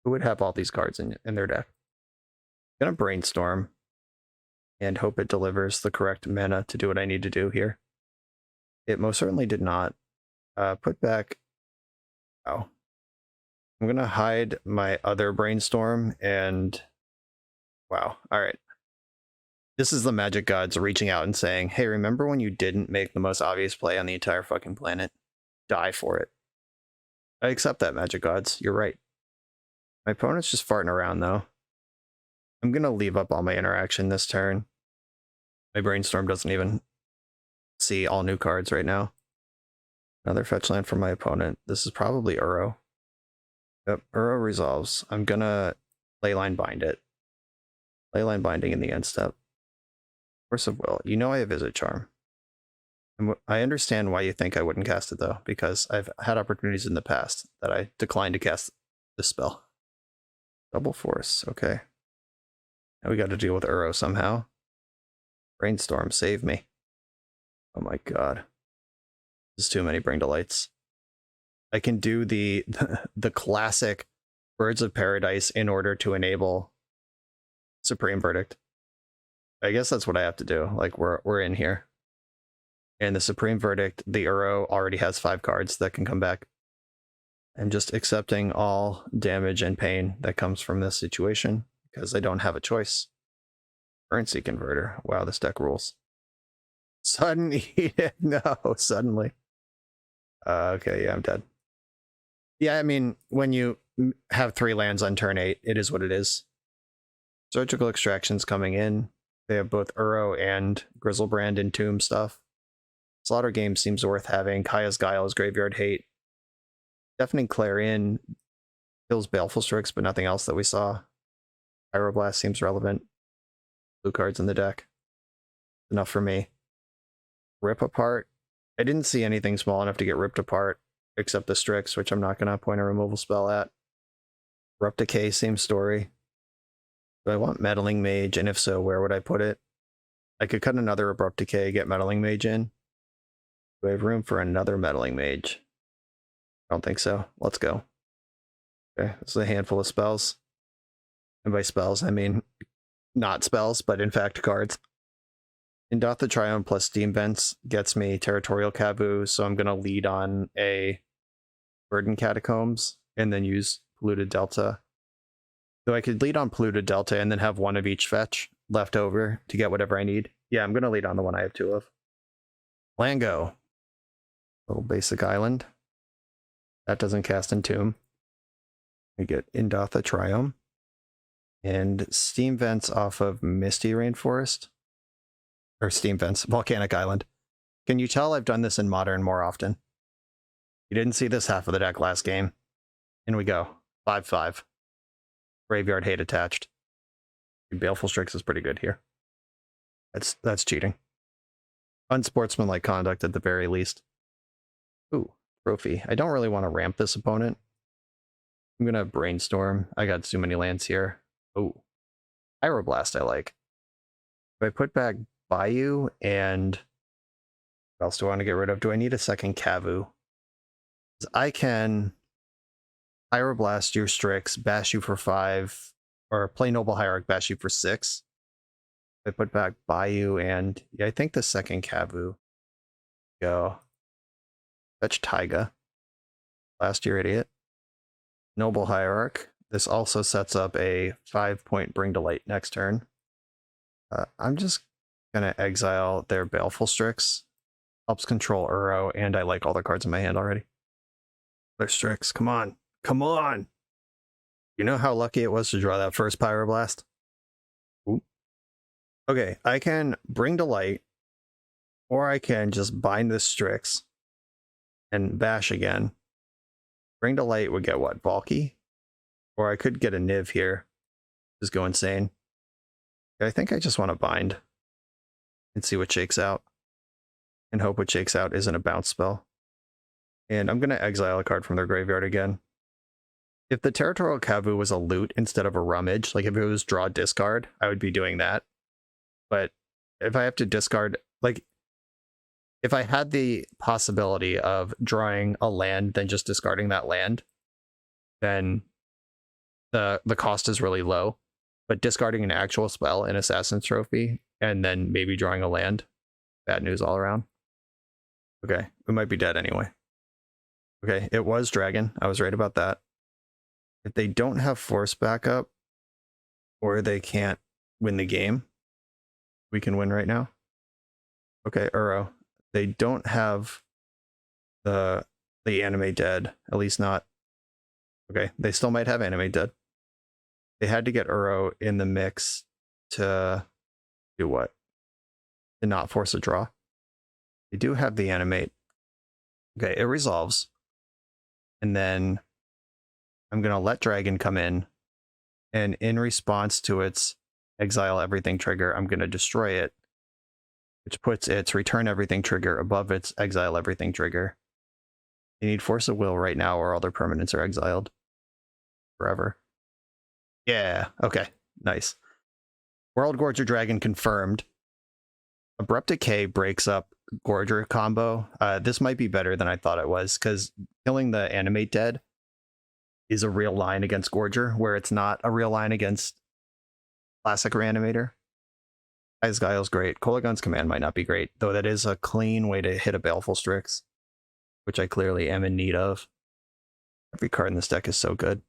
Who would have all these cards in their deck? I'm gonna Brainstorm and hope it delivers the correct mana to do what I need to do here. It most certainly did not. Put back... Oh. I'm gonna hide my other Brainstorm and... Wow, alright. This is the Magic Gods reaching out and saying, hey, remember when you didn't make the most obvious play on the entire fucking planet? Die for it. I accept that, Magic Gods. You're right. My opponent's just farting around, though. I'm going to leave up all my interaction this turn. My Brainstorm doesn't even see all new cards right now. Another fetch land from my opponent. This is probably Uro. Yep, Uro resolves. I'm going to Leyline Bind it. Leyline Binding in the end step. Force of Will. You know I have Is It Charm. And I understand why you think I wouldn't cast it, though, because I've had opportunities in the past that I declined to cast this spell. Double Force. Okay. Now we got to deal with Uro somehow. Brainstorm, save me. Oh my god. This is too many Bring to Lights. I can do the classic Birds of Paradise in order to enable Supreme Verdict. I guess that's what I have to do. Like, we're in here. And the Supreme Verdict, the Uro already has 5 cards that can come back. I'm just accepting all damage and pain that comes from this situation, because I don't have a choice. Currency Converter. Wow, this deck rules. Sudden Edict. No, suddenly. Okay, yeah, I'm dead. Yeah, I mean, when you have 3 lands on turn 8, it is what it is. Surgical Extraction's coming in. They have both Uro and Grizzlebrand and Tomb stuff. Slaughter Game seems worth having. Kaya's Guile is Graveyard Hate. Deafening Clarion kills Baleful Strix, but nothing else that we saw. Pyroblast seems relevant. Blue cards in the deck. Enough for me. Rip Apart. I didn't see anything small enough to get ripped apart, except the Strix, which I'm not going to point a removal spell at. Abrupt Decay, same story. Do I want Meddling Mage, and if so, where would I put it? I could cut another Abrupt Decay, get Meddling Mage in. Do I have room for another Meddling Mage? I don't think so. Let's go. Okay, this is a handful of spells. And by spells, I mean not spells, but in fact cards. Ndatha Triumph plus Steam Vents gets me Territorial Kavu, so I'm going to lead on a Burden Catacombs and then use Polluted Delta. So I could lead on Polluted Delta and then have one of each fetch left over to get whatever I need. Yeah, I'm going to lead on the one I have 2 of. Lango. Little basic island. That doesn't cast Entomb. We get Ndatha Triumph. And Steam Vents off of Misty Rainforest. Or Steam Vents, Volcanic Island. Can you tell I've done this in Modern more often? You didn't see this half of the deck last game. In we go. 5/5. Graveyard Hate attached. Baleful Strix is pretty good here. That's cheating. Unsportsmanlike conduct at the very least. Ooh, trophy. I don't really want to ramp this opponent. I'm gonna brainstorm. I got too many lands here. Ooh. Pyroblast I like. If I put back Bayou and what else do I want to get rid of? Do I need a second Kavu? I can Pyroblast your Strix, bash you for 5, or play Noble Hierarch, bash you for 6. I put back Bayou and yeah, I think the second Kavu. Go. Fetch Taiga. Last year, idiot. Noble Hierarch. This also sets up a 5-point Bring to Light next turn. I'm just gonna exile their Baleful Strix. Helps control Uro, and I like all the cards in my hand already. Their Strix, come on. Come on! You know how lucky it was to draw that first Pyroblast? Ooh. Okay, I can Bring to Light, or I can just bind this Strix and bash again. Bring to Light would get what? Valky? Or I could get a Niv here. Just go insane. I think I just want to bind and see what shakes out. And hope what shakes out isn't a bounce spell. And I'm going to exile a card from their graveyard again. If the Territorial Kavu was a loot instead of a rummage, like if it was draw discard, I would be doing that. But if I have to discard, like, if I had the possibility of drawing a land, then just discarding that land, then the cost is really low. But discarding an actual spell, an Assassin's Trophy, and then maybe drawing a land, bad news all around. Okay, we might be dead anyway. Okay, it was Dragon. I was right about that. If they don't have Force backup, or they can't win the game, we can win right now. Okay, Uro. They don't have the Animate Dead, at least not. Okay, they still might have Animate Dead. They had to get Uro in the mix to do what? To not force a draw. They do have the Animate. Okay, it resolves. And then I'm going to let Dragon come in. And in response to its Exile Everything trigger, I'm going to destroy it, which puts its Return Everything trigger above its Exile Everything trigger. You need Force of Will right now or all their permanents are exiled forever. Yeah, okay, nice. World Gorger Dragon confirmed. Abrupt Decay breaks up Gorger combo. This might be better than I thought it was, because killing the Animate Dead is a real line against Gorger, where it's not a real line against Classic Reanimator. Guile's great. Kolagon's Command might not be great, though that is a clean way to hit a Baleful Strix, which I clearly am in need of. Every card in this deck is so good.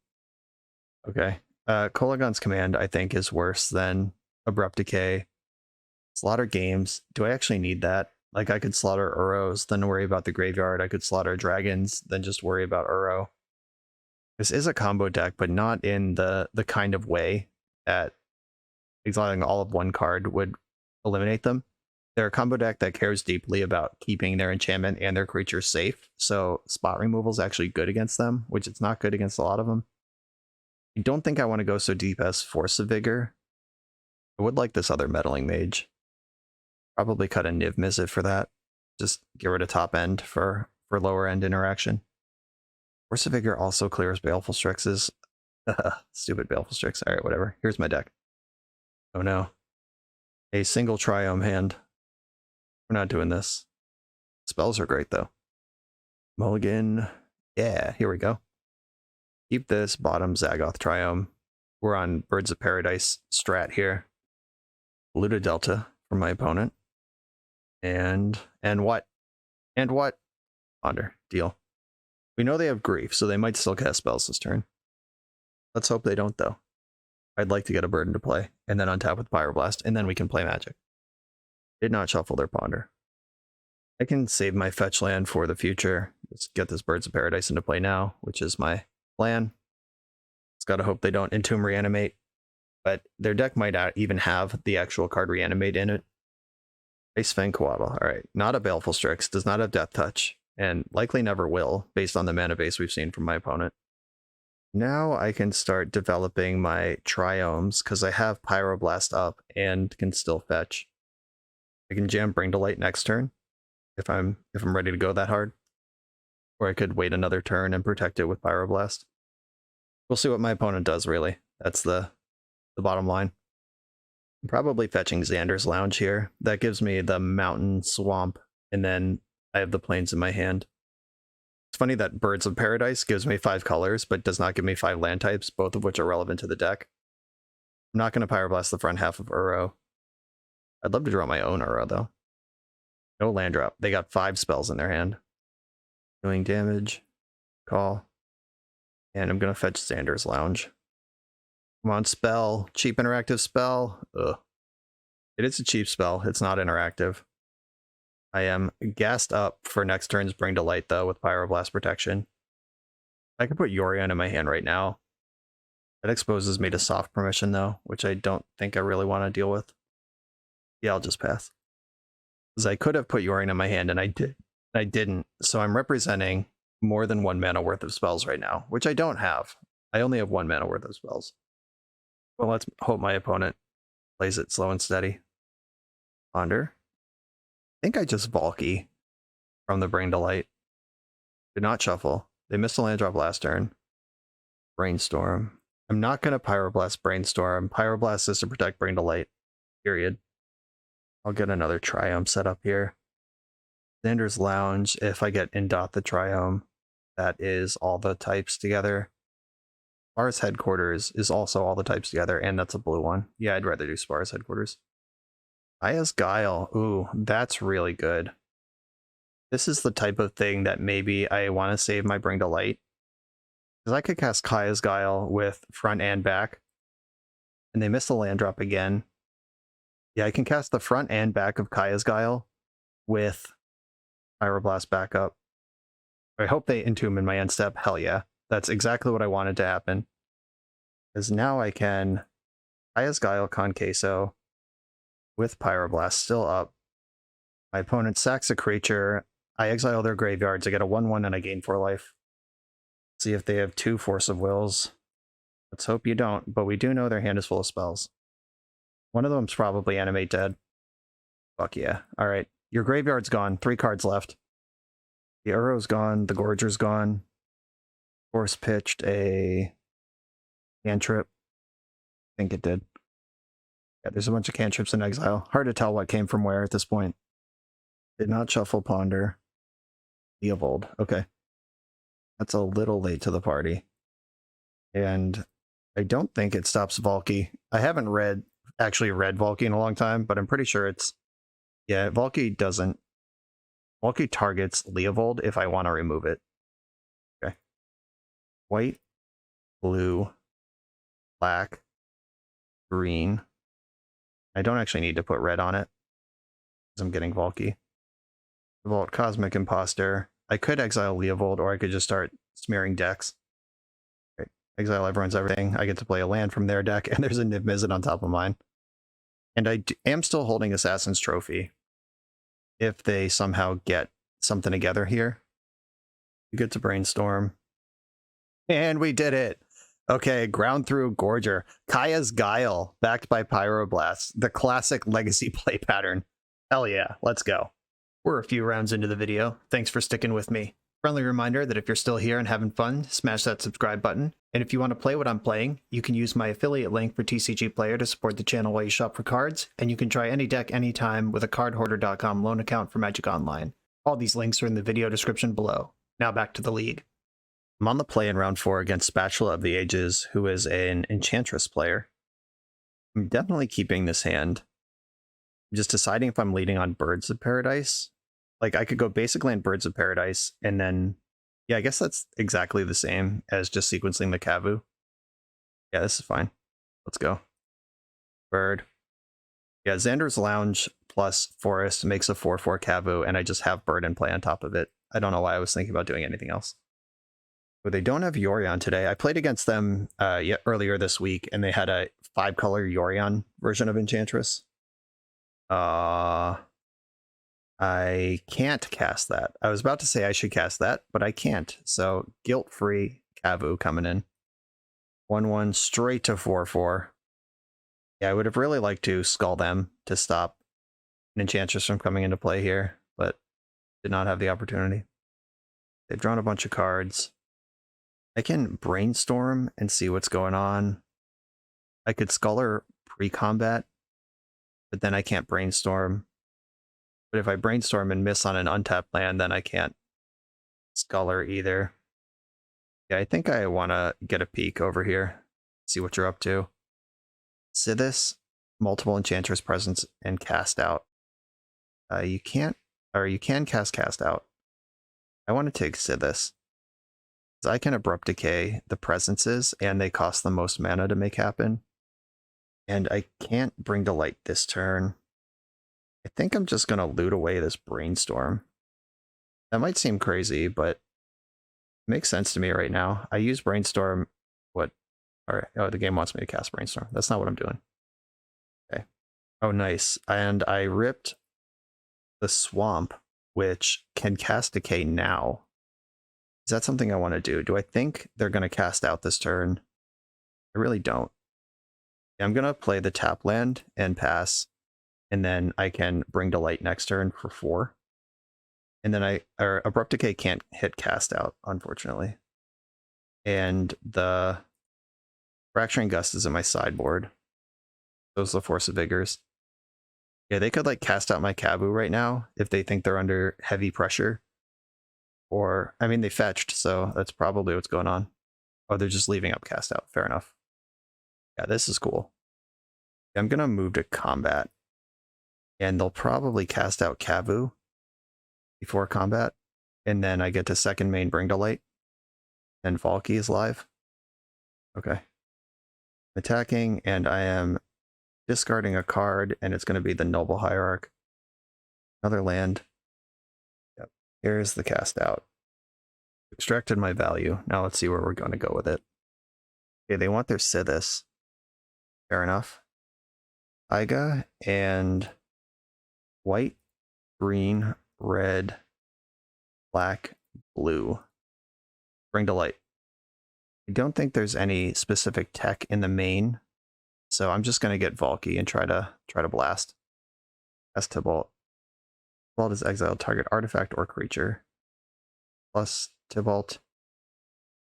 Okay. Kolagon's Command, I think, is worse than Abrupt Decay. Slaughter Games. Do I actually need that? Like, I could slaughter Uros, then worry about the graveyard. I could slaughter Dragons, then just worry about Uro. This is a combo deck, but not in the kind of way that exiling all of one card would eliminate them. They're a combo deck that cares deeply about keeping their enchantment and their creatures safe, so spot removal is actually good against them, which it's not good against a lot of them. I don't think I want to go so deep as Force of Vigor. I would like this other Meddling Mage. Probably cut a Niv Mizzet for that. Just get rid of top end for lower end interaction. Force of Vigor also clears Baleful Strixes. Stupid Baleful Strix. Alright, whatever. Here's my deck. Oh no. A single Triome hand. We're not doing this. Spells are great though. Mulligan. Yeah, here we go. Keep this bottom Zagoth Triome. We're on Birds of Paradise strat here. Luda Delta from my opponent. And what? And what? Ponder. Deal. We know they have Grief, so they might still cast spells this turn. Let's hope they don't, though. I'd like to get a Burden to play, and then untap with Pyroblast, and then we can play Magic. Did not shuffle their Ponder. I can save my fetch land for the future. Let's get this Birds of Paradise into play now, which is my plan. Just gotta hope they don't Entomb Reanimate, but their deck might even have the actual card Reanimate in it. Ice Fang Coatl. Alright, not a Baleful Strix, does not have Death Touch, and likely never will, based on the mana base we've seen from my opponent. Now I can start developing my Triomes, because I have Pyroblast up and can still fetch. I can jam Bring to Light next turn, if I'm ready to go that hard. Or I could wait another turn and protect it with Pyroblast. We'll see what my opponent does, really. That's the bottom line. I'm probably fetching Xander's Lounge here. That gives me the Mountain Swamp, and then I have the Plains in my hand. It's funny that Birds of Paradise gives me 5 colors, but does not give me 5 land types, both of which are relevant to the deck. I'm not going to Pyroblast the front half of Uro. I'd love to draw my own Uro, though. No land drop. They got 5 spells in their hand. Doing damage. Call. And I'm going to fetch Xander's Lounge. Come on, spell. Cheap interactive spell. Ugh. It is a cheap spell. It's not interactive. I am gassed up for next turn's Bring to Light, though, with Pyroblast protection. I could put Yorion in my hand right now. That exposes me to soft permission, though, which I don't think I really want to deal with. Yeah, I'll just pass. Because I could have put Yorion in my hand, and I didn't. So I'm representing more than 1 mana worth of spells right now, which I don't have. I only have 1 mana worth of spells. Well, let's hope my opponent plays it slow and steady. Ponder. I think I just Valky from the Bring to Light. Did not shuffle. They missed a land drop last turn. Brainstorm. I'm not going to Pyroblast Brainstorm. Pyroblast is to protect Bring to Light. Period. I'll get another Triome set up here. Xander's Lounge, if I get Indot the Triome, that is all the types together. Spar's Headquarters is also all the types together, and that's a blue one. Yeah, I'd rather do Spar's Headquarters. Kaya's Guile. Ooh, that's really good. This is the type of thing that maybe I want to save my Bring to Light. Because I could cast Kaya's Guile with front and back. And they miss the land drop again. Yeah, I can cast the front and back of Kaya's Guile with Pyroblast backup. I hope they Entomb in my end step. Hell yeah. That's exactly what I wanted to happen. Because now I can Kaya's Guile Conqueso with Pyroblast still up. My opponent sacks a creature. I exile their graveyards. I get a 1/1 and I gain 4 life. See if they have 2 Force of Wills. Let's hope you don't, but we do know their hand is full of spells. One of them's probably Animate Dead. Fuck yeah. Alright, your graveyard's gone. 3 cards left. The Uro's gone. The Gorger's gone. Force pitched a cantrip. I think it did. Yeah, there's a bunch of cantrips in exile. Hard to tell what came from where at this point. Did not shuffle Ponder. Leovold. Okay. That's a little late to the party. And I don't think it stops Valky. I haven't actually read Valky in a long time, but I'm pretty sure it's... Yeah, Valky doesn't... Valky targets Leovold if I want to remove it. Okay. White, blue, black, green. I don't actually need to put red on it, because I'm getting Valky. Vault Cosmic Imposter. I could exile Leovold, or I could just start smearing decks. Okay. Exile everyone's everything. I get to play a land from their deck, and there's a Niv Mizzet on top of mine. And I am still holding Assassin's Trophy. If they somehow get something together here. We get to Brainstorm. And we did it! Okay, ground through Gorger. Kaya's Guile, backed by Pyroblast. The classic legacy play pattern. Hell yeah, let's go. We're a few rounds into the video. Thanks for sticking with me. Friendly reminder that if you're still here and having fun, smash that subscribe button. And if you want to play what I'm playing, you can use my affiliate link for TCG Player to support the channel while you shop for cards, and you can try any deck anytime with a cardhoarder.com loan account for Magic Online. All these links are in the video description below. Now back to the league. I'm on the play in round 4 against Spatula of the Ages, who is an Enchantress player. I'm definitely keeping this hand. I'm just deciding if I'm leading on Birds of Paradise. Like, I could go basic land Birds of Paradise, and then... Yeah, I guess that's exactly the same as just sequencing the Kavu. Yeah, this is fine. Let's go. Bird. Yeah, Xander's Lounge plus Forest makes a 4/4 Kavu, and I just have Bird in play on top of it. I don't know why I was thinking about doing anything else. But they don't have Yorion today. I played against them earlier this week, and they had a 5-color Yorion version of Enchantress. I can't cast that. I was about to say I should cast that, but I can't. So guilt-free Kavu coming in. 1/1 straight to 4/4. Yeah, I would have really liked to skull them to stop an Enchantress from coming into play here, but did not have the opportunity. They've drawn a bunch of cards. I can brainstorm and see what's going on. I could Sculler pre-combat, but then I can't brainstorm. But if I brainstorm and miss on an untapped land, then I can't Sculler either. Yeah, I think I want to get a peek over here, see what you're up to. Sithis, multiple Enchantress Presence, and Cast Out. You can't, or you can cast Out. I want to take Sithis. I can Abrupt Decay the Presences, and they cost the most mana to make happen. And I can't Bring to Light this turn. I think I'm just going to loot away this Brainstorm. That might seem crazy, but it makes sense to me right now. I use Brainstorm. What? Alright, oh, the game wants me to cast Brainstorm. That's not what I'm doing. Okay. Oh, nice. And I ripped the Swamp, which can cast Decay now. Is that something I want to do? Do I think they're going to cast out this turn? I really don't. I'm going to play the tap land and pass, and then I can Bring to Light next turn for 4. And then Abrupt Decay can't hit Cast Out, unfortunately. And the Fracturing Gust is in my sideboard. Those are the Force of Vigors. Yeah, they could like cast out my Kavu right now if they think they're under heavy pressure. Or, I mean, they fetched, so that's probably what's going on. Oh, they're just leaving up Cast Out. Fair enough. Yeah, this is cool. I'm going to move to combat. And they'll probably cast out Kavu before combat. And then I get to second main Bring to Light. And Valky is live. Okay. Attacking, and I am discarding a card, and it's going to be the Noble Hierarch. Another land. Yep. Here's the Cast Out. Extracted my value. Now let's see where we're going to go with it. Okay, they want their Sithis. Fair enough. Taiga and white, green, red, black, blue. Bring to Light. I don't think there's any specific tech in the main, so I'm just going to get Valky and try to blast. As Tybalt. Tybalt is exiled target artifact or creature. Plus Tybalt.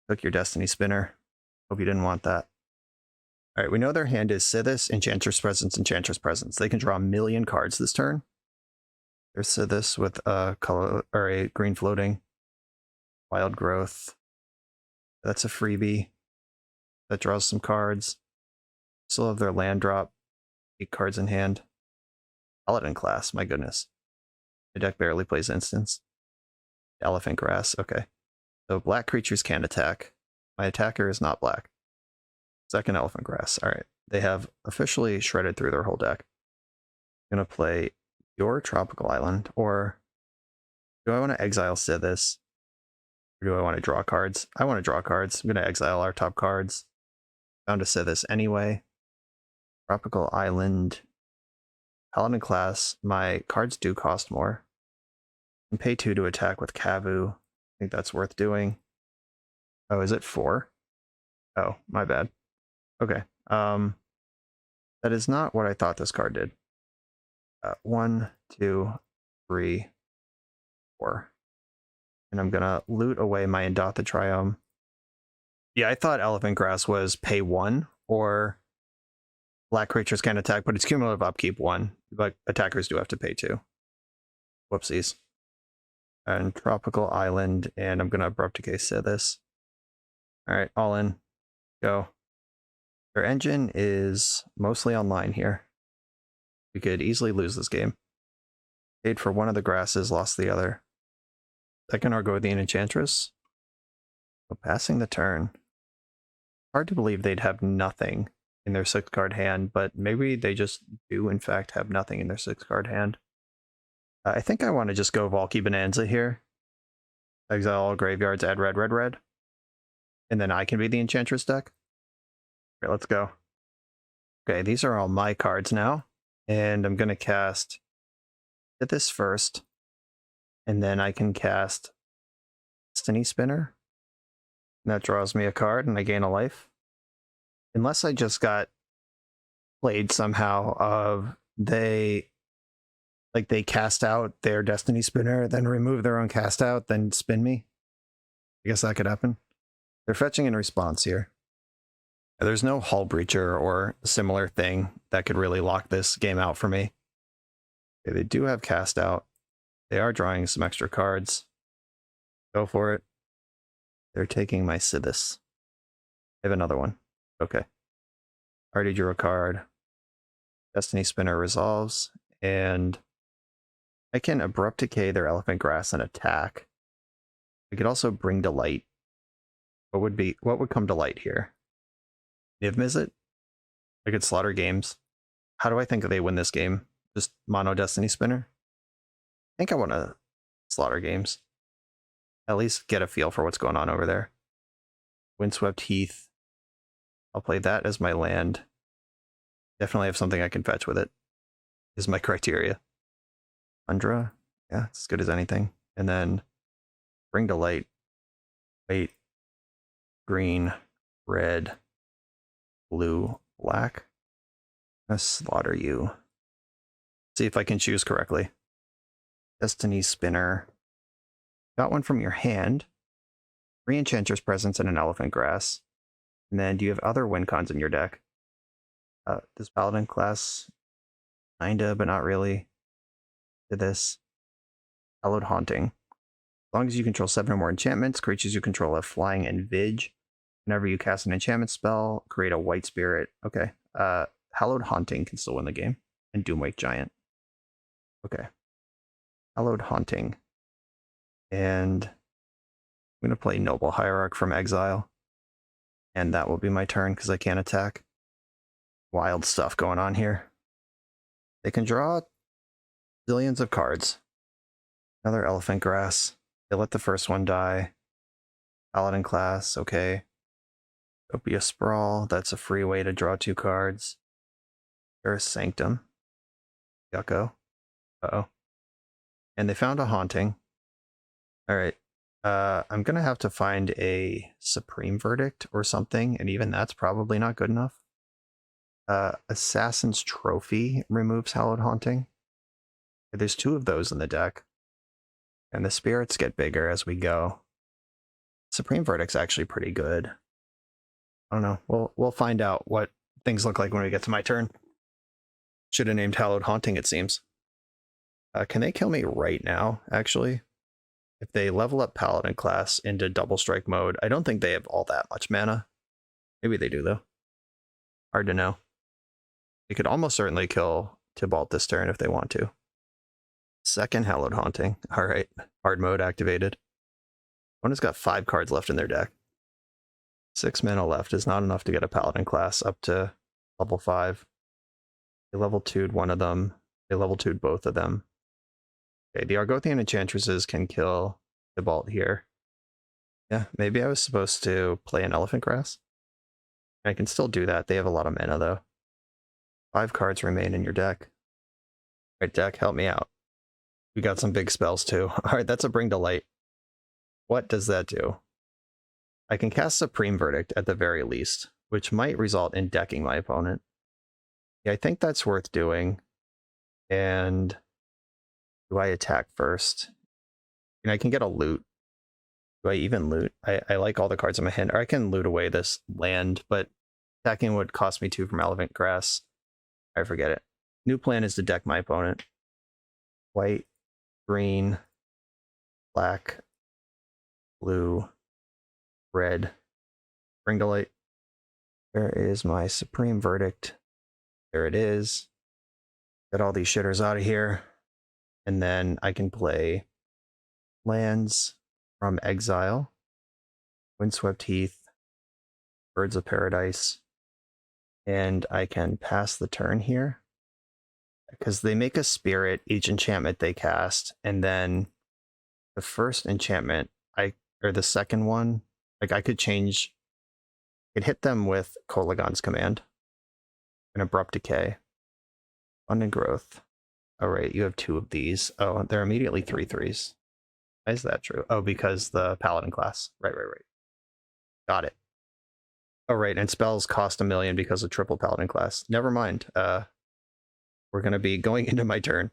Took your Destiny Spinner. Hope you didn't want that. Alright, we know their hand is Sithis, Enchantress Presence, Enchantress Presence. They can draw a million cards this turn. There's Sithis with a color or a green floating. Wild Growth. That's a freebie. That draws some cards. Still have their land drop. 8 cards in hand. Paladin class, my goodness. The deck barely plays instants. Elephant Grass, okay. So black creatures can attack. My attacker is not black. Second Elephant Grass, alright. They have officially shredded through their whole deck. I'm going to play your Tropical Island, or do I want to exile Sithis? Or do I want to draw cards? I want to draw cards. I'm going to exile our top cards. Down to Sithis anyway. Tropical Island. Paladin class. My cards do cost more. And pay 2 to attack with Kavu. I think that's worth doing. Oh, is it 4? Oh, my bad. Okay. That is not what I thought this card did. 1, 2, 3, 4. And I'm gonna loot away my Indotha Triome. Yeah, I thought Elephant Grass was pay 1, or black creatures can attack, but it's cumulative upkeep 1. But attackers do have to pay 2. Whoopsies. And Tropical Island, and I'm gonna Abrupt Decay Sithis. Alright, all in. Go. Their engine is mostly online here. We could easily lose this game. Paid for one of the grasses, lost the other. Second Argothian Enchantress. So passing the turn. Hard to believe they'd have nothing in their 6-card hand, but maybe they just do in fact have nothing in their 6-card hand. I think I want to just go Valky Bonanza here. Exile all graveyards, add red, red, red. And then I can be the Enchantress deck. Okay, let's go. Okay, these are all my cards now. And I'm going to cast this first. And then I can cast Destiny Spinner. And that draws me a card and I gain a life. Unless I just got played somehow of they cast out their Destiny Spinner, then remove their own cast out, then spin me. I guess that could happen. They're fetching in response here. There's no Hull Breacher or similar thing that could really lock this game out for me. Okay, they do have cast out. They are drawing some extra cards. Go for it. They're taking my Sivis. I have another one. Okay. Already drew a card. Destiny Spinner resolves, and I can Abrupt Decay their Elephant Grass and attack. I could also Bring to Light. What would come to light here? Niv Mizzet? I could Slaughter Games. How do I think they win this game? Just mono Destiny Spinner? I think I want to Slaughter Games. At least get a feel for what's going on over there. Windswept Heath. I'll play that as my land. Definitely have something I can fetch with it. Is my criteria. Tundra. Yeah, it's as good as anything. And then Bring to Light. Wait. Green. Red. Blue. Black. I'm gonna slaughter you. See if I can choose correctly. Destiny Spinner. Got one from your hand. 3 Enchanter's Presence and an Elephant Grass. And then do you have other win cons in your deck? This Paladin class, kinda, but not really. To this. Hallowed Haunting. As long as you control 7 or more enchantments, creatures you control have flying and Vig. Whenever you cast an enchantment spell, create a white spirit. Okay. Hallowed Haunting can still win the game. And Doomwake Giant. Okay. Hallowed Haunting. And I'm going to play Noble Hierarch from Exile. And that will be my turn because I can't attack. Wild stuff going on here. They can draw zillions of cards. Another Elephant Grass. They let the first one die. Paladin class, okay. Utopia Sprawl, that's a free way to draw 2 cards. There's Sanctum. Yucko. Uh-oh. And they found a Haunting. Alright. I'm gonna have to find a Supreme Verdict or something, and even that's probably not good enough. Assassin's Trophy removes Hallowed Haunting. There's 2 of those in the deck. And the spirits get bigger as we go. Supreme Verdict's actually pretty good. I don't know. We'll find out what things look like when we get to my turn. Should have named Hallowed Haunting, it seems. Can they kill me right now, actually? If they level up Paladin class into double strike mode, I don't think they have all that much mana. Maybe they do, though. Hard to know. They could almost certainly kill Tybalt this turn if they want to. Second Hallowed Haunting. Alright. Hard mode activated. One has got 5 cards left in their deck. 6 mana left is not enough to get a Paladin class up to level 5. They level 2'd one of them. They level 2'd both of them. Okay, the Argothian Enchantresses can kill Tybalt here. Yeah, maybe I was supposed to play an Elephant Grass. I can still do that. They have a lot of mana, though. 5 cards remain in your deck. Alright, deck, help me out. We got some big spells, too. Alright, that's a Bring to Light. What does that do? I can cast Supreme Verdict at the very least, which might result in decking my opponent. Yeah, I think that's worth doing. And do I attack first? And I can get a loot. Do I even loot? I like all the cards in my hand. Or I can loot away this land, but attacking would cost me 2 from Elephant Grass. I forget it. New plan is to deck my opponent. White, green, black, blue, red. Bring to Light. There is my Supreme Verdict. There it is. Get all these shitters out of here. And then I can play lands from Exile, Windswept Heath, Birds of Paradise, and I can pass the turn here. Because they make a spirit each enchantment they cast, and then the first enchantment, or the second one, like I could change, I could hit them with Kolagon's Command, an Abrupt Decay, Abundant Growth. All right, you have 2 of these. Oh, they're immediately 3/3s. Why is that true? Oh, because the Paladin class. Right. Got it. Oh, right, and spells cost 1,000,000 because of triple Paladin class. Never mind. We're gonna be going into my turn.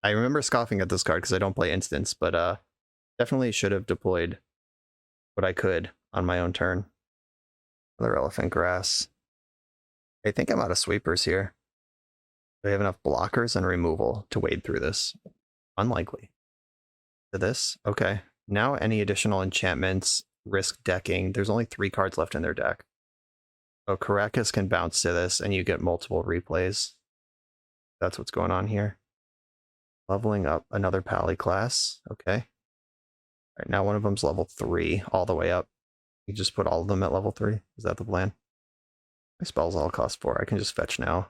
I remember scoffing at this card because I don't play instants, but definitely should have deployed what I could on my own turn. Another Elephant Grass. I think I'm out of sweepers here. Do I have enough blockers and removal to wade through this? Unlikely. To this? Okay. Now any additional enchantments risk decking. There's only 3 cards left in their deck. So Caracas can bounce to this and you get multiple replays. That's what's going on here. Leveling up another Pally class. Okay. All right, now one of them's level 3 all the way up. You just put all of them at level 3. Is that the plan? My spells all cost 4. I can just fetch now.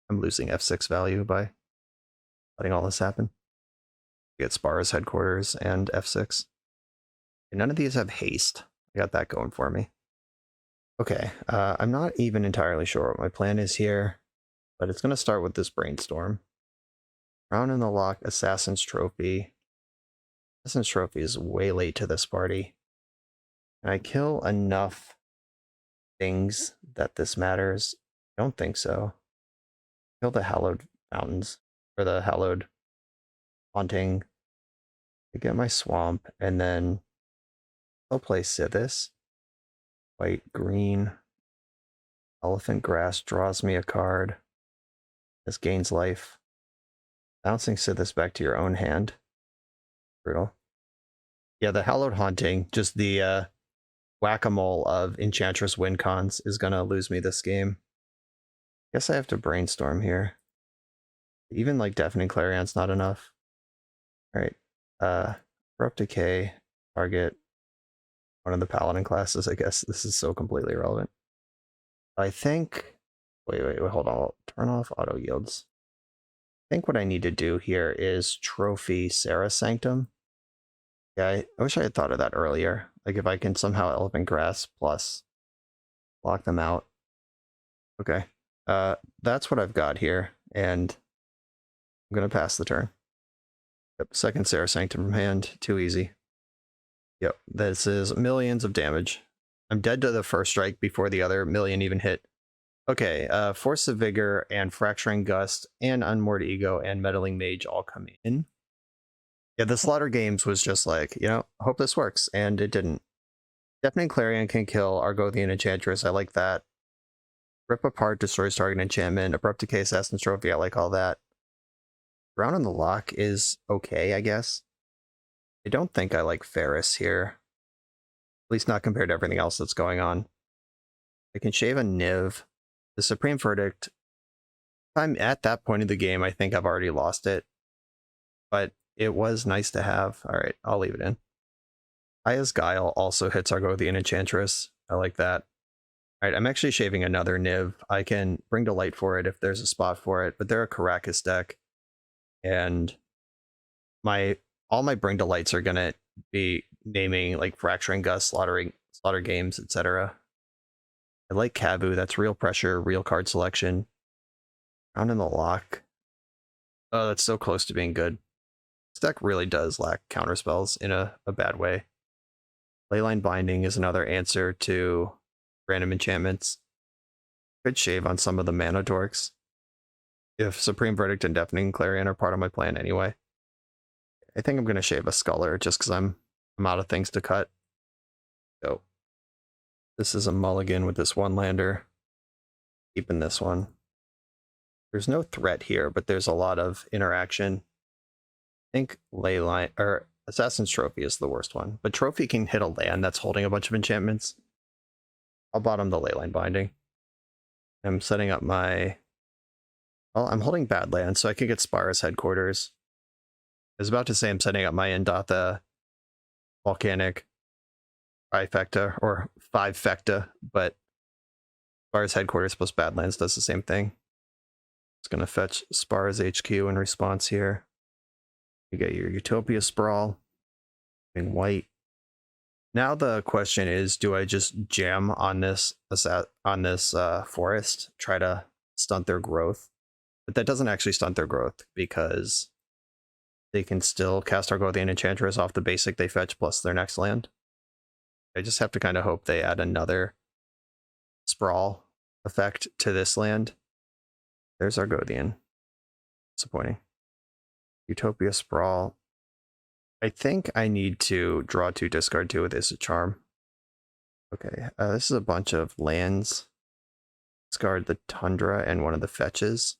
I'm losing F6 value by letting all this happen. Get Spar's headquarters and F6. And none of these have haste. I got that going for me. Okay, I'm not even entirely sure what my plan is here, but it's going to start with this brainstorm. Crown in the Lock, Assassin's Trophy. Assassin's Trophy is way late to this party. Can I kill enough things that this matters? I don't think so. Kill the Hallowed Fountains, or the Hallowed Haunting. I get my Swamp, and then I'll play Sithis. White, green. Elephant Grass draws me a card. This gains life. Bouncing Sithis back to your own hand. Brutal. Yeah, the Hallowed Haunting, just the whack-a-mole of Enchantress win cons is gonna lose me this game. Guess I have to brainstorm here. Even like Deafening Clarion's not enough. Alright. Abrupt Decay, target one of the Paladin classes, I guess. This is so completely irrelevant. I think... Wait, hold on. I'll turn off auto yields. I think what I need to do here is trophy Sarah Sanctum. Yeah, I wish I had thought of that earlier. Like if I can somehow Elephant Grass plus block them out. Okay. That's what I've got here, and I'm gonna pass the turn. Yep, second Sarah Sanctum from hand. Too easy. Yep, this is millions of damage. I'm dead to the first strike before the other million even hit. Okay, Force of Vigor and Fracturing Gust and Unmoored Ego and Meddling Mage all come in. Yeah, the Slaughter Games was just like, you know, hope this works, and it didn't. Deafening Clarion can kill Argothian Enchantress, I like that. Rip Apart destroys target enchantment. Abrupt Decay Assassin's Trophy, I like all that. Crown in the Lock is okay, I guess. I don't think I like Ferris here. At least not compared to everything else that's going on. I can shave a Niv. The Supreme Verdict, if I'm at that point of the game, I think I've already lost it. But it was nice to have. Alright, I'll leave it in. Aya's Guile also hits Argothian Enchantress. I like that. Alright, I'm actually shaving another Niv. I can bring to light for it if there's a spot for it, but they're a Caracas deck. And all my bring to lights are gonna be naming like Fracturing Gust, Slaughter Games, etc. I like Kavu, that's real pressure, real card selection. Crown in the Lock. Oh, that's so close to being good. This deck really does lack counterspells in a bad way. Leyline Binding is another answer to random enchantments. Could shave on some of the mana dorks. If Supreme Verdict and Deafening Clarion are part of my plan anyway. I think I'm going to shave a Sculler just because I'm out of things to cut. So this is a mulligan with this one lander. Keeping this one. There's no threat here, but there's a lot of interaction. I think Leyline or Assassin's Trophy is the worst one, but Trophy can hit a land that's holding a bunch of enchantments. I'll bottom the Leyline Binding. I'm setting up my... Well, I'm holding bad land, so I can get Spara's headquarters. I was about to say I'm setting up my Indatha Volcanic Trifecta, or 5-fecta, but Spara's headquarters plus Badlands does the same thing. It's going to fetch Spara's HQ in response here. You get your Utopia Sprawl, being white. Now the question is, do I just jam on this forest, try to stunt their growth? But that doesn't actually stunt their growth because they can still cast Argothian Enchantress off the basic they fetch plus their next land. I just have to kind of hope they add another Sprawl effect to this land. There's Argothian. Disappointing. Utopia Sprawl. I think I need to draw 2, discard 2 with Issa Charm. Okay, this is a bunch of lands. Discard the Tundra and one of the fetches.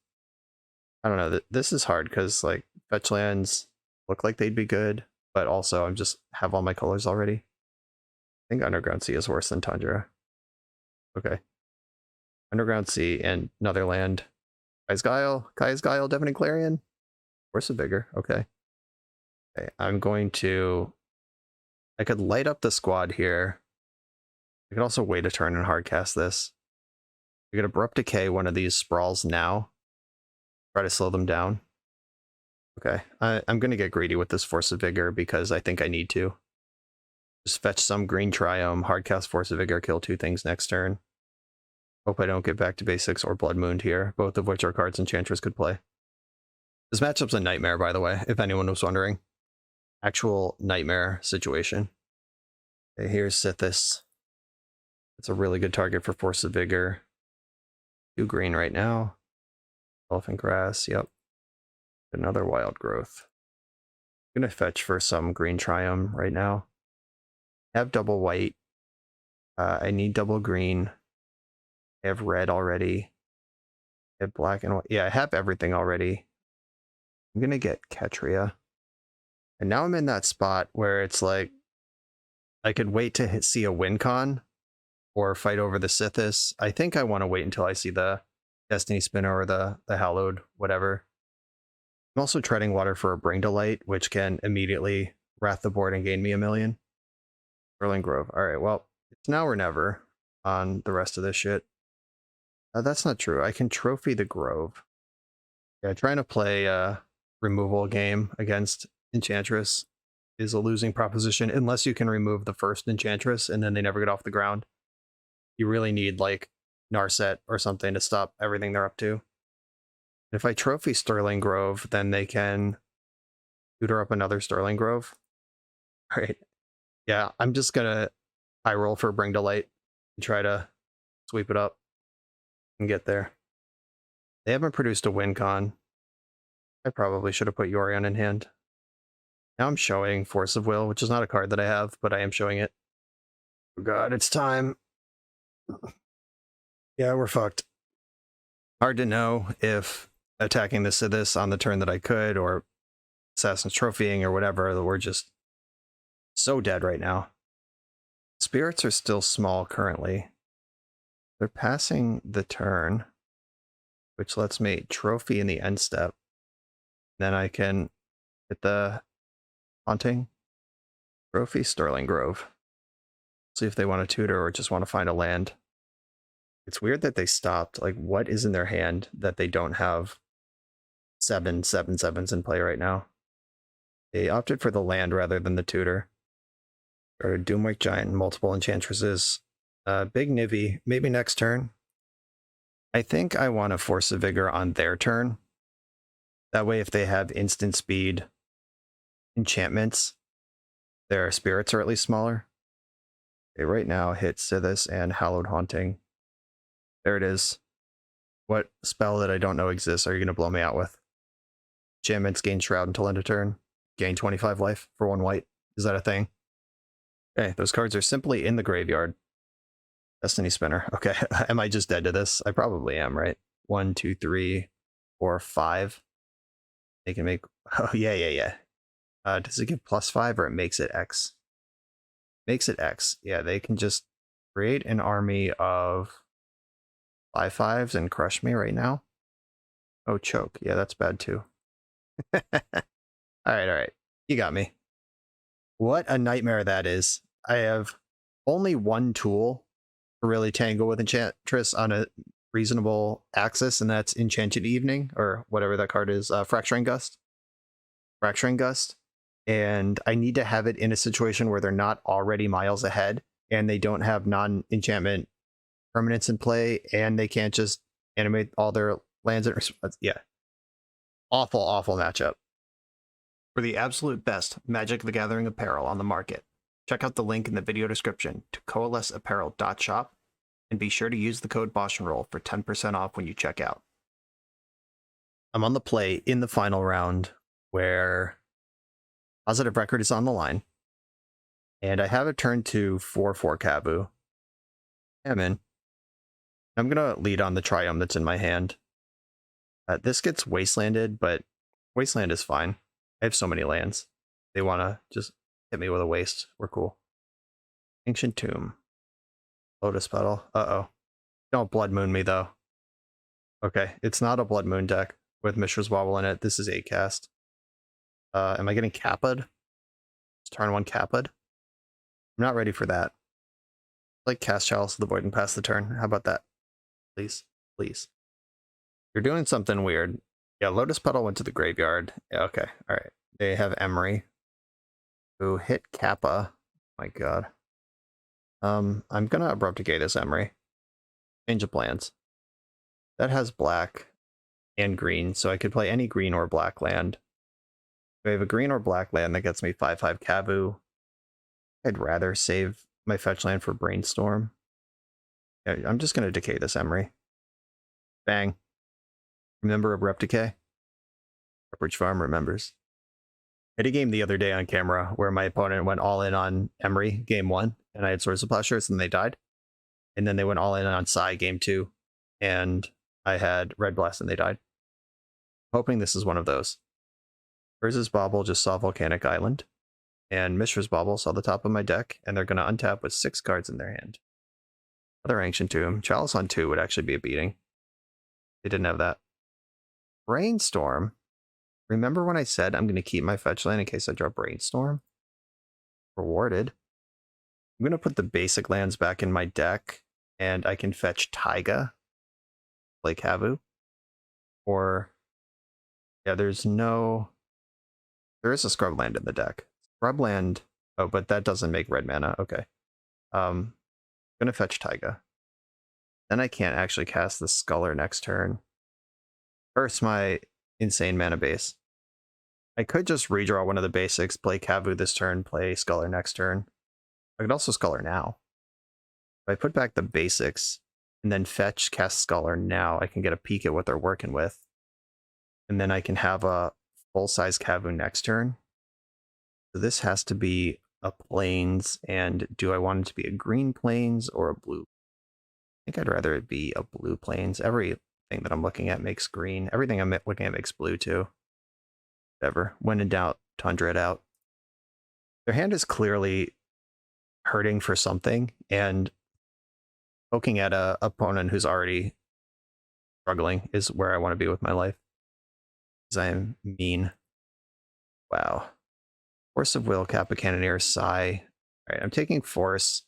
I don't know, this is hard because like fetch lands look like they'd be good, but also I'm just have all my colors already. I think Underground Sea is worse than Tundra. Okay. Underground Sea and another land. Kaya's Guile, Deafening Clarion. Where's the bigger? Okay. Okay, I'm going to... I could light up the squad here. I could also wait a turn and hardcast this. I could Abrupt Decay one of these sprawls now. Try to slow them down. Okay, I'm going to get greedy with this Force of Vigor because I think I need to. Just fetch some green Triome, hardcast Force of Vigor, kill 2 things next turn. Hope I don't get back to basics or Blood Moon here, both of which are cards Enchantress could play. This matchup's a nightmare, by the way, if anyone was wondering. Actual nightmare situation. Okay, here's Sithis. It's a really good target for Force of Vigor. 2 green right now. Elephant Grass, yep. Another Wild Growth. I'm gonna fetch for some green Triome right now. I have double white. I need double green. I have red already. I have black and white. Yeah, I have everything already. I'm gonna get Ketria. And now I'm in that spot where it's like, I could wait to see a win con or fight over the Sithis. I think I want to wait until I see the Destiny Spinner or the Hallowed, whatever. I'm also treading water for a Bring to Light, which can immediately wrath the board and gain me 1,000,000. Whirling Grove. Alright, well, it's now or never on the rest of this shit. That's not true. I can trophy the Grove. Yeah, trying to play a removal game against Enchantress is a losing proposition unless you can remove the first Enchantress and then they never get off the ground. You really need like Narset or something to stop everything they're up to. If I trophy Sterling Grove, then they can tutor up another Sterling Grove. All right. Yeah, I'm just gonna high roll for Bring to Light and try to sweep it up and get there. They haven't produced a win con. I probably should have put Yorion in hand. Now I'm showing Force of Will, which is not a card that I have, but I am showing it. Oh god, it's time. Yeah, we're fucked. Hard to know if attacking the Sithis on the turn that I could, or Assassin's Trophying, or whatever, we're just so dead right now. Spirits are still small currently. They're passing the turn, which lets me trophy in the end step. Then I can hit the Haunting. Trophy Sterling Grove. See if they want to tutor or just want to find a land. It's weird that they stopped. Like, what is in their hand that they don't have 7/7/7s in play right now? They opted for the land rather than the tutor. Or Doomwake Giant, multiple Enchantresses. Big Nivy, maybe next turn. I think I want to Force a Vigor on their turn. That way, if they have instant speed enchantments, their spirits are at least smaller. Okay, right now, hit Sithis and Hallowed Haunting. There it is. What spell that I don't know exists are you going to blow me out with? Enchantments gain Shroud until end of turn. Gain 25 life for 1 white. Is that a thing? Okay, those cards are simply in the graveyard. Destiny Spinner. Okay, am I just dead to this? I probably am, right? 1, 2, 3, 4, 5. They can make... Oh, yeah. Does it give +5 or it makes it X? Makes it X. Yeah, they can just create an army of 5/5s and crush me right now. Oh, choke. Yeah, that's bad too. Alright. You got me. What a nightmare that is. I have only one tool to really tangle with Enchantress on a reasonable axis, and that's Enchanted Evening, or whatever that card is, Fracturing Gust. And I need to have it in a situation where they're not already miles ahead, and they don't have non-enchantment permanents in play, and they can't just animate all their lands. Yeah. Awful matchup. For the absolute best Magic the Gathering apparel on the market, check out the link in the video description to coalesceapparel.shop and be sure to use the code BoshNRoll for 10% off when you check out. I'm on the play in the final round where positive record is on the line, and I have a turn to 4/4 Kavu. I'm in. I'm going to lead on the Triumph that's in my hand. This gets wastelanded, but wasteland is fine. I have so many lands. They want to just hit me with a waste. We're cool. Ancient Tomb. Lotus Petal. Uh-oh. Don't Blood Moon me, though. Okay, it's not a Blood Moon deck with Mishra's Wobble in it. This is 8 cast. Am I getting Kappaed? It's turn 1 Kappaed? I'm not ready for that. Like cast Chalice of the Void and pass the turn. How about that? Please. Please. You're doing something weird. Yeah, Lotus Petal went to the graveyard. Yeah, okay. Alright. They have Emery, who hit Kappa. My god. I'm gonna Abrupt Decay this Emery. Change of plans. That has black and green, so I could play any green or black land. If I have a green or black land that gets me 5/5 Kavu, I'd rather save my fetch land for Brainstorm. Yeah, I'm just gonna decay this Emery. Bang. Remember Abrupt Decay? Pepperidge Farm remembers. I had a game the other day on camera where my opponent went all in on Emery game 1, and I had Swords of Plowshares, and they died. And then they went all in on Sai game 2, and I had Red Blast, and they died. Hoping this is one of those. Urza's Bauble just saw Volcanic Island, and Mishra's Bauble saw the top of my deck, and they're going to untap with 6 cards in their hand. Other Ancient Tomb. Chalice on 2 would actually be a beating. They didn't have that. Brainstorm. Remember when I said I'm going to keep my fetch land in case I draw Brainstorm? Rewarded. I'm going to put the basic lands back in my deck, and I can fetch Taiga, play Kavu. Or, yeah, there is a scrub land in the deck. Scrub land, oh, but that doesn't make red mana. Okay. I'm going to fetch Taiga. Then I can't actually cast the Sculler next turn. First, my insane mana base. I could just redraw one of the basics, play Kavu this turn, play Sculler next turn. I could also Sculler now. If I put back the basics and then fetch, cast Sculler now, I can get a peek at what they're working with. And then I can have a full-size Kavu next turn. So this has to be a Plains, and do I want it to be a green Plains or a blue? I think I'd rather it be a blue Plains. Everything that I'm looking at makes green. Everything I'm looking at makes blue too. Whatever. When in doubt, Tundra it out. Their hand is clearly hurting for something, and poking at a opponent who's already struggling is where I want to be with my life. Because I am mean. Wow. Force of Will, Kappa Cannoneer, Sai. Alright, I'm taking Force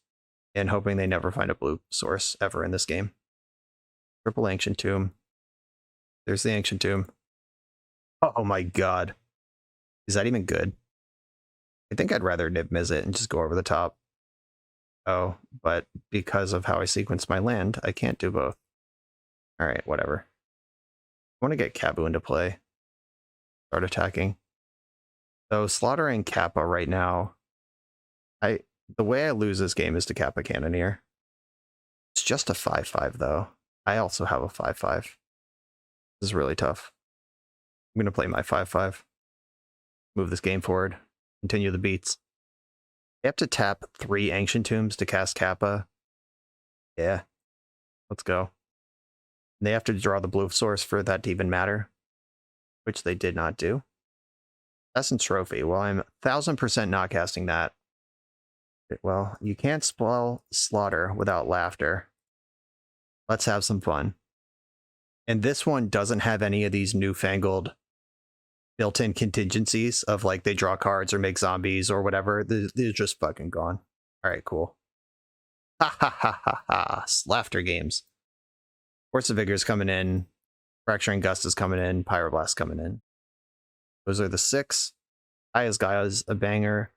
and hoping they never find a blue source ever in this game. Triple Ancient Tomb. There's the Ancient Tomb. Oh my god. Is that even good? I think I'd rather Nib Mizzet and just go over the top. Oh, but because of how I sequenced my land, I can't do both. Alright, whatever. I want to get Kavu into play. Start attacking. So slaughtering Kappa right now, the way I lose this game is to Kappa Cannoneer. It's just a 5/5 though. I also have a 5/5. This is really tough. I'm going to play my 5/5. Move this game forward. Continue the beats. They have to tap 3 Ancient Tombs to cast Kappa. Yeah. Let's go. And they have to draw the blue source for that to even matter, which they did not do. Essence Trophy. Well, I'm 1000% not casting that. Well, you can't spell Slaughter without laughter. Let's have some fun. And this one doesn't have any of these newfangled built-in contingencies of like they draw cards or make zombies or whatever. They're just fucking gone. All right, cool. Ha ha ha ha ha. Laughter games. Force of Vigor is coming in. Fracturing Gust is coming in. Pyroblast coming in. Those are the 6. Gaia's a banger.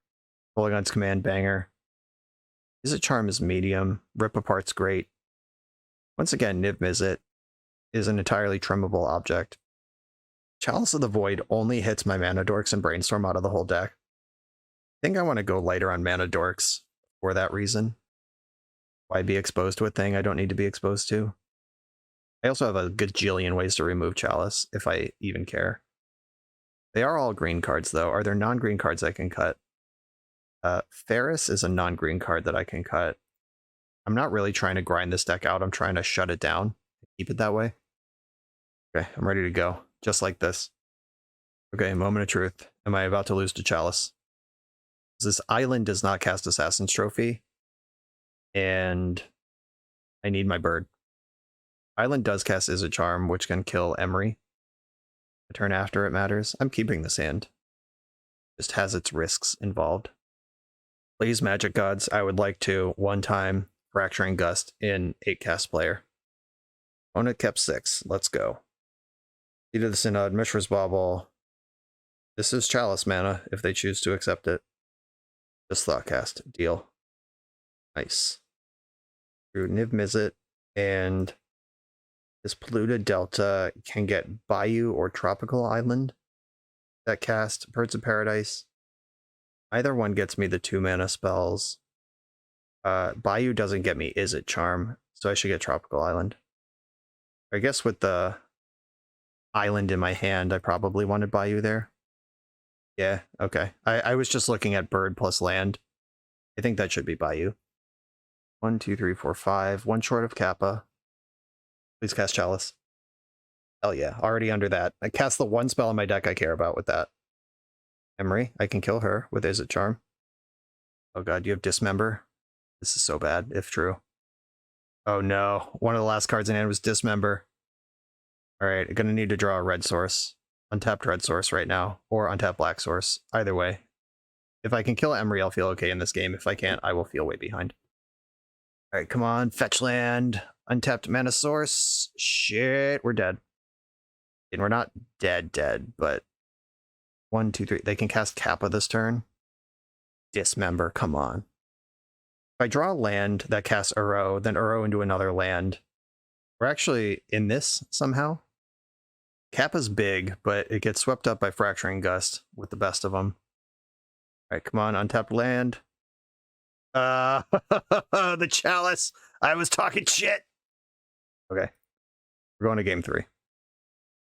Polygon's Command, banger. Izzet Charm is medium. Rip Apart's great. Once again, Nib Mizzet is an entirely trimmable object. Chalice of the Void only hits my Mana Dorks and Brainstorm out of the whole deck. I think I want to go lighter on Mana Dorks for that reason. Why be exposed to a thing I don't need to be exposed to? I also have a gajillion ways to remove Chalice, if I even care. They are all green cards, though. Are there non-green cards I can cut? Ferris is a non-green card that I can cut. I'm not really trying to grind this deck out. I'm trying to shut it down. Keep it that way. Okay, I'm ready to go. Just like this. Okay, moment of truth. Am I about to lose to Chalice? This island does not cast Assassin's Trophy. And I need my bird. Island does cast Is a Charm, which can kill Emery. The turn after it matters. I'm keeping this hand. Just has its risks involved. Please, Magic Gods, I would like to, one time, Fracturing Gust in 8-cast player. Opponent kept 6. Let's go. Seed of the Synod, Mishra's Bauble. This is Chalice mana, if they choose to accept it. Just Thoughtcast. Deal. Nice. Through Niv Mizzet, and this Polluted Delta can get Bayou or Tropical Island that cast Birds of Paradise. Either one gets me the 2-mana spells. Bayou doesn't get me Is It Charm, so I should get Tropical Island. I guess with the island in my hand, I probably wanted Bayou there. Yeah, okay. I was just looking at bird plus land. I think that should be Bayou. 1, 2, 3, 4, 5. One short of Kappa. Please cast Chalice. Hell yeah, already under that. I cast the one spell in my deck I care about with that. Emery, I can kill her with Is It Charm. Oh god, you have Dismember? This is so bad, if true. Oh no, one of the last cards in hand was Dismember. Alright, I'm gonna need to draw a red source. Untapped red source right now, or untapped black source. Either way. If I can kill Emery, I'll feel okay in this game. If I can't, I will feel way behind. Alright, come on, fetch land. Untapped mana source. Shit, we're dead. And we're not dead, but 1, 2, 3. They can cast Kappa this turn. Dismember, come on. If I draw a land that casts Uro, then Uro into another land. We're actually in this somehow. Kappa's big, but it gets swept up by Fracturing Gust with the best of them. Alright, come on, untapped land. The Chalice. I was talking shit. Okay. We're going to game 3.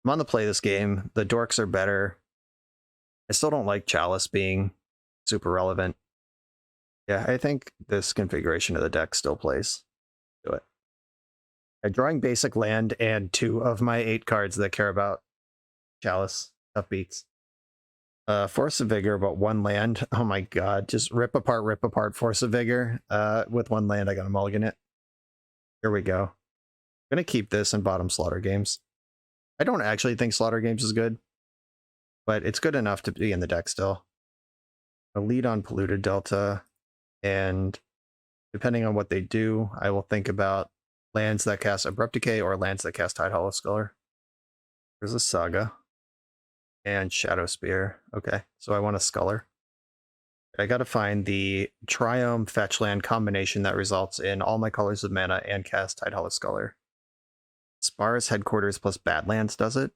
I'm on the play this game. The dorks are better. I still don't like Chalice being super relevant. Yeah, I think this configuration of the deck still plays. Do it. I'm drawing basic land and 2 of my 8 cards that care about Chalice. Tough beats. Force of Vigor, but 1 land. Oh my god, just rip apart Force of Vigor. With 1 land, I gotta mulligan it. Here we go. I'm gonna keep this and bottom Slaughter Games. I don't actually think Slaughter Games is good, but it's good enough to be in the deck still. A lead on Polluted Delta, and depending on what they do, I will think about lands that cast Abrupt Decay or lands that cast Tide Hollow Sculler. There's a Saga. And Shadow Spear. Okay, so I want a Sculler. I gotta find the Triome fetch land combination that results in all my colors of mana and cast Tide Hollow Sculler. Spar's Headquarters plus Badlands does it.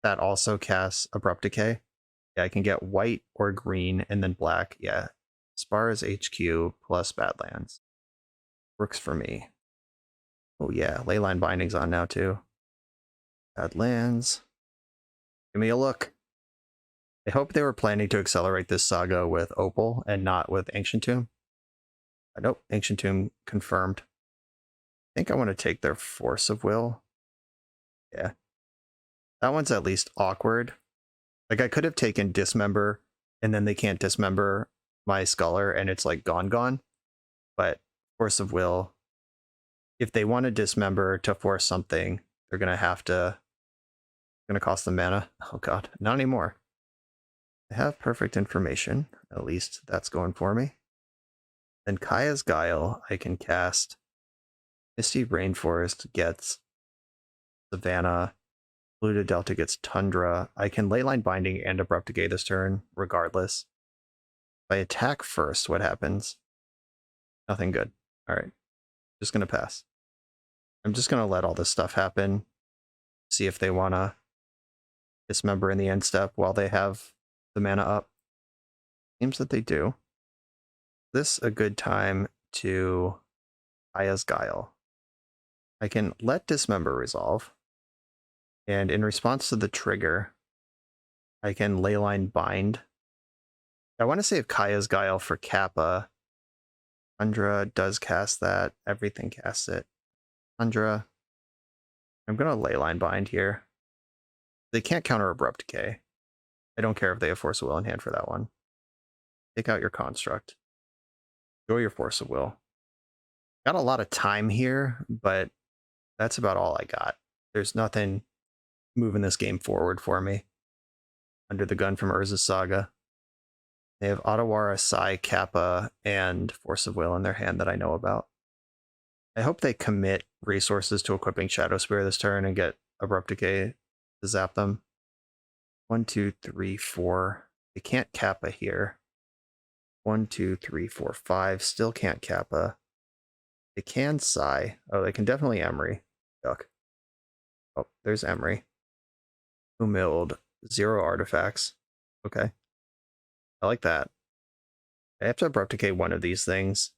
That also casts Abrupt Decay. Yeah, I can get white or green and then black. Yeah, Spar's HQ plus Badlands. Works for me. Oh yeah, Leyline Binding's on now too. Badlands. Give me a look. I hope they were planning to accelerate this saga with Opal and not with Ancient Tomb. Nope, Ancient Tomb confirmed. I think I want to take their Force of Will. Yeah. That one's at least awkward. Like, I could have taken Dismember, and then they can't Dismember my Sculler, and it's like gone. But Force of Will, if they want to Dismember to force something, they're going to have to... Going to cost them mana. Oh god, not anymore. I have perfect information. At least that's going for me. Then Kaya's Guile, I can cast. Misty Rainforest gets Savannah. Polluted Delta gets Tundra. I can Leyline Binding and Abrupt Decay this turn, regardless. If I attack first, what happens? Nothing good. Alright. Just gonna pass. I'm just gonna let all this stuff happen. See if they wanna dismember in the end step while they have the mana up? Seems that they do. Is this a good time to Aya's Guile? I can let dismember resolve, and in response to the trigger, I can Leyline bind. I want to save Kaya's Guile for Kappa. Tundra does cast that. Everything casts it. Tundra. I'm going to Leyline bind here. They can't counter Abrupt Decay. I don't care if they have Force of Will in hand for that one. Take out your Construct. Enjoy your Force of Will. Got a lot of time here, but that's about all I got. There's nothing moving this game forward for me. Under the Gun from Urza's Saga. They have Otawara, Sai, Kappa, and Force of Will in their hand that I know about. I hope they commit resources to equipping Shadow Spear this turn and get Abrupt Decay to zap them. 1, 2, 3, 4. They can't Kappa here. 1, 2, 3, 4, 5. Still can't Kappa. They can Sai. Oh, they can definitely Emery. Duck. Oh, there's Emery. Who milled 0 artifacts. Okay. I like that. I have to Abrupt Decay one of these things.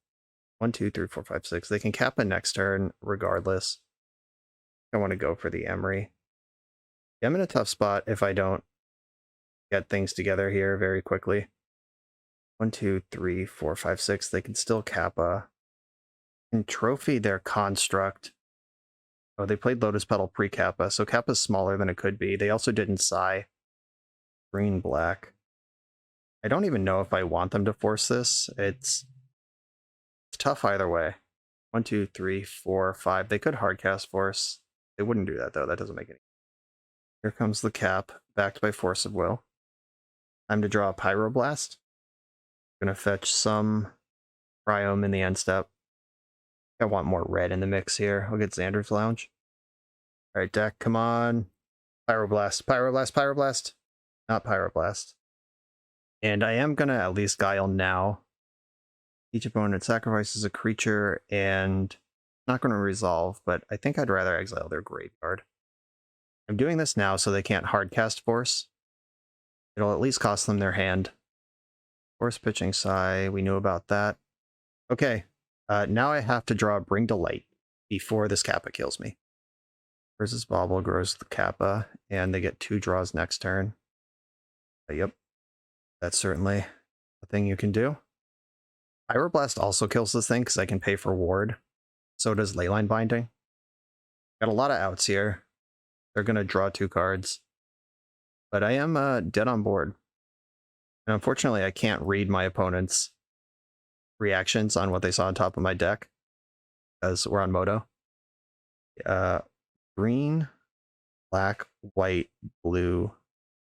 1, 2, 3, 4, 5, 6. They can Kappa next turn regardless. I want to go for the Emery. Yeah, I'm in a tough spot if I don't get things together here very quickly. 1, 2, 3, 4, 5, 6. They can still Kappa. And trophy their Construct. Oh, they played Lotus Petal pre-Kappa, so Kappa's smaller than it could be. They also didn't Sai. Green, black. I don't even know if I want them to force this. It's tough either way. 1, 2, 3, 4, 5. They could hardcast Force. They wouldn't do that, though. That doesn't make any. Here comes the Cap, backed by Force of Will. Time to draw a Pyroblast. Gonna fetch some Cryome in the end step. I want more red in the mix here. I'll get Xander's Lounge. Alright, deck, come on. Pyroblast, Pyroblast, Pyroblast. Not Pyroblast. And I am gonna at least Guile now. Each opponent sacrifices a creature and not gonna resolve, but I think I'd rather exile their graveyard. I'm doing this now so they can't hardcast Force. It'll at least cost them their hand. Force pitching Sai, we knew about that. Okay, now I have to draw Bring to Light before this Kappa kills me. Versus Bauble grows the Kappa, and they get 2 draws next turn. Yep, that's certainly a thing you can do. Pyroblast also kills this thing because I can pay for Ward. So does Leyline Binding. Got a lot of outs here. They're going to draw 2 cards. But I am dead on board. And unfortunately, I can't read my opponent's reactions on what they saw on top of my deck, because we're on Moto. Green, black, white, blue,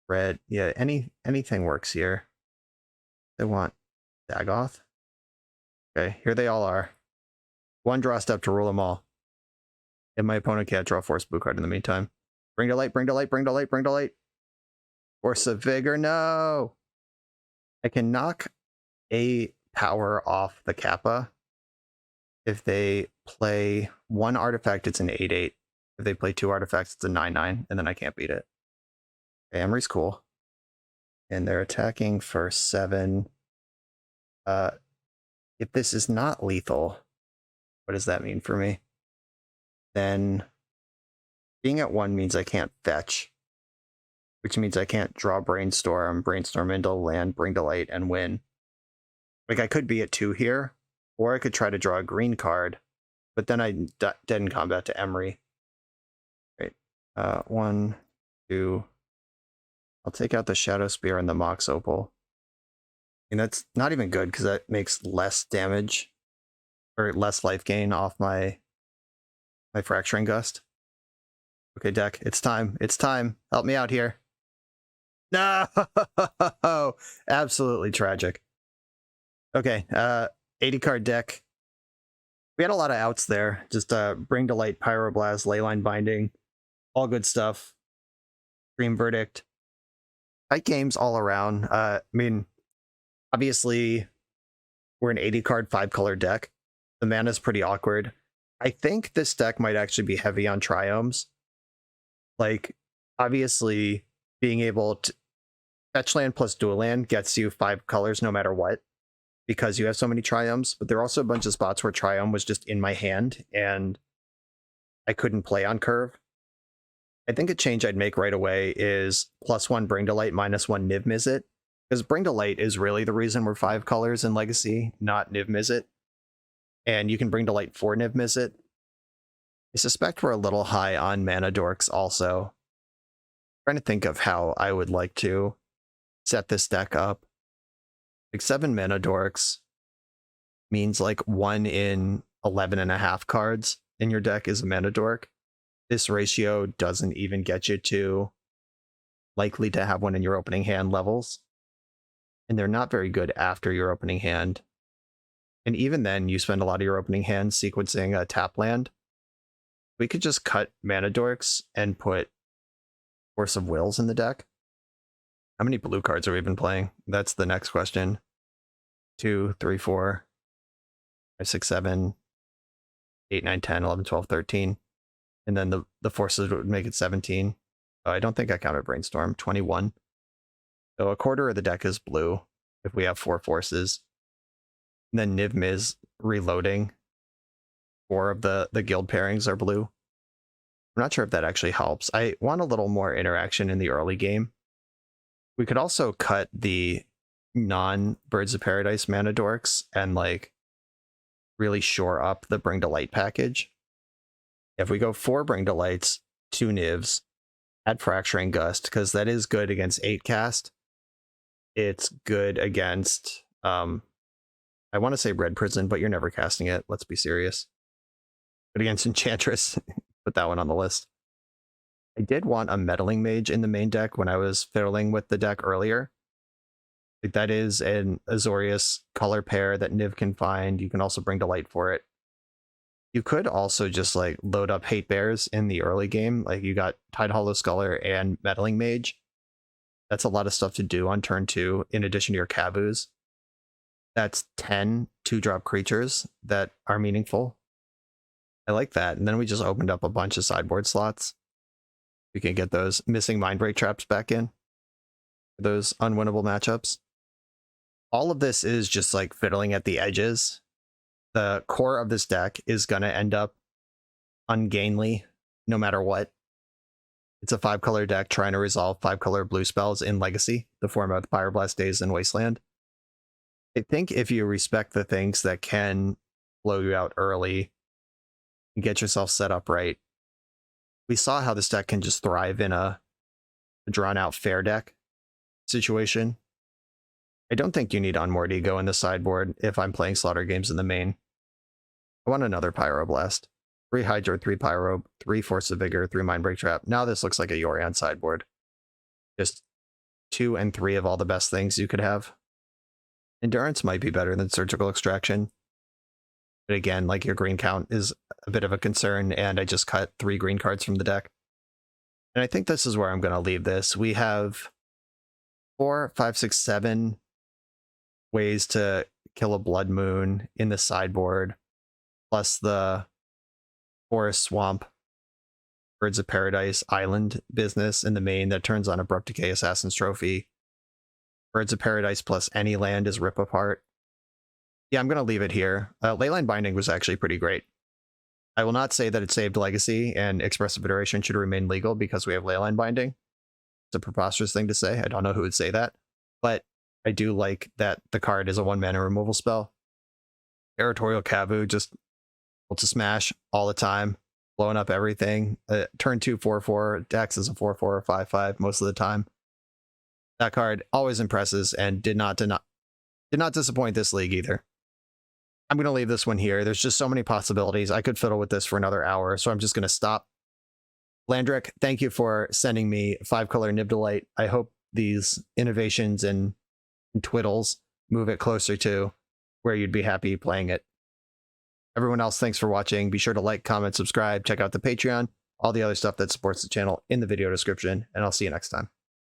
red. Yeah, anything works here. They want Dagoth. Okay, here they all are. 1 draw step to rule them all. And my opponent can't draw Force blue card in the meantime. Bring to Light, Bring to Light, Bring to Light, Bring to Light. Force of Vigor, no! I can knock a power off the Kappa. If they play 1 artifact, it's an 8/8. If they play 2 artifacts, it's a 9/9, and then I can't beat it. Okay, Emery's cool. And they're attacking for 7. If this is not lethal, what does that mean for me? Then being at 1 means I can't fetch, which means I can't draw Brainstorm into land, Bring to Light, and win. Like, I could be at 2 here, or I could try to draw a green card, but then I dead in combat to Emery. Right. 1, 2. I'll take out the Shadow Spear and the Mox Opal. And that's not even good, because that makes less damage, or less life gain off my Fracturing Gust. Okay, deck, it's time. It's time. Help me out here. No! Absolutely tragic. Okay, 80 card deck. We had a lot of outs there. Just Bring to Light, Pyroblast, Leyline Binding. All good stuff. Dream Verdict. Tight games all around. I mean, obviously, we're an 80 card 5-color deck. The mana's pretty awkward. I think this deck might actually be heavy on Triomes. Like, obviously, being able to fetch land plus dual land gets you 5 colors no matter what, because you have so many Triumphs, but there are also a bunch of spots where Triumph was just in my hand and I couldn't play on curve. I think a change I'd make right away is +1 Bring to Light, -1 Niv Mizzet, because Bring to Light is really the reason we're 5 colors in Legacy, not Niv Mizzet. And you can Bring to Light for Niv Mizzet. I suspect we're a little high on mana dorks also. I'm trying to think of how I would like to set this deck up. Like 7 mana dorks means like 1 in 11.5 cards in your deck is a mana dork. This ratio doesn't even get you to likely to have one in your opening hand levels. And they're not very good after your opening hand. And even then, you spend a lot of your opening hand sequencing a tap land. We could just cut mana dorks and put Force of Wills in the deck. How many blue cards have we been playing? That's the next question. 2, 3, 4, 5, 6, 7, 8, 9, 10, 11, 12, 13. And then the forces would make it 17. Oh, I don't think I counted Brainstorm. 21. So a quarter of the deck is blue if we have 4 forces. And then Niv Miz reloading. 4 of the guild pairings are blue. I'm not sure if that actually helps. I want a little more interaction in the early game. We could also cut the non-Birds of Paradise mana dorks and like really shore up the Bring to Light package. If we go 4 Bring to Lights, 2 Nivs, add Fracturing Gust, because that is good against 8 cast. It's good against, I want to say Red Prison, but you're never casting it. Let's be serious. Good against Enchantress. Put that one on the list. I did want a Meddling Mage in the main deck when I was fiddling with the deck earlier. That is an Azorius color pair that Niv can find. You can also Bring to Light for it. You could also just like load up Hate Bears in the early game. Like you got Tide Hollow Sculler and Meddling Mage. That's a lot of stuff to do on turn 2 in addition to your Kavus. That's 10 2-drop creatures that are meaningful. I like that. And then we just opened up a bunch of sideboard slots. We can get those missing Mindbreak traps back in. Those unwinnable matchups. All of this is just like fiddling at the edges. The core of this deck is going to end up ungainly no matter what. It's a 5-color deck trying to resolve 5-color blue spells in Legacy, the format of Pyroblast Days and Wasteland. I think if you respect the things that can blow you out early and get yourself set up right, we saw how this deck can just thrive in a drawn-out fair deck situation. I don't think you need Unmoored Ego in the sideboard if I'm playing Slaughter games in the main. I want another Pyroblast. 3 Hydro, 3 Pyro, 3 Force of Vigor, 3 Mindbreak Trap. Now this looks like a Yorion sideboard. Just 2 and 3 of all the best things you could have. Endurance might be better than Surgical Extraction. But again, like your green count is a bit of a concern, and I just cut 3 green cards from the deck. And I think this is where I'm going to leave this. We have 4, 5, 6, 7 ways to kill a Blood Moon in the sideboard, plus the Forest Swamp, Birds of Paradise Island business in the main that turns on Abrupt Decay Assassin's Trophy. Birds of Paradise plus any land is Rip Apart. Yeah, I'm going to leave it here. Leyline Binding was actually pretty great. I will not say that it saved Legacy and Expressive Iteration should remain legal because we have Leyline Binding. It's a preposterous thing to say. I don't know who would say that. But I do like that the card is a 1-mana removal spell. Territorial Kavu just able to smash all the time, blowing up everything. Turn 2 4/4, Dex is a 4/4 or 5/5 most of the time. That card always impresses and did not disappoint this league either. I'm going to leave this one here. There's just so many possibilities. I could fiddle with this for another hour, so I'm just going to stop. Landrick, thank you for sending me 5-color Nib Delight. I hope these innovations and twiddles move it closer to where you'd be happy playing it. Everyone else, thanks for watching. Be sure to like, comment, subscribe, check out the Patreon, all the other stuff that supports the channel in the video description, and I'll see you next time.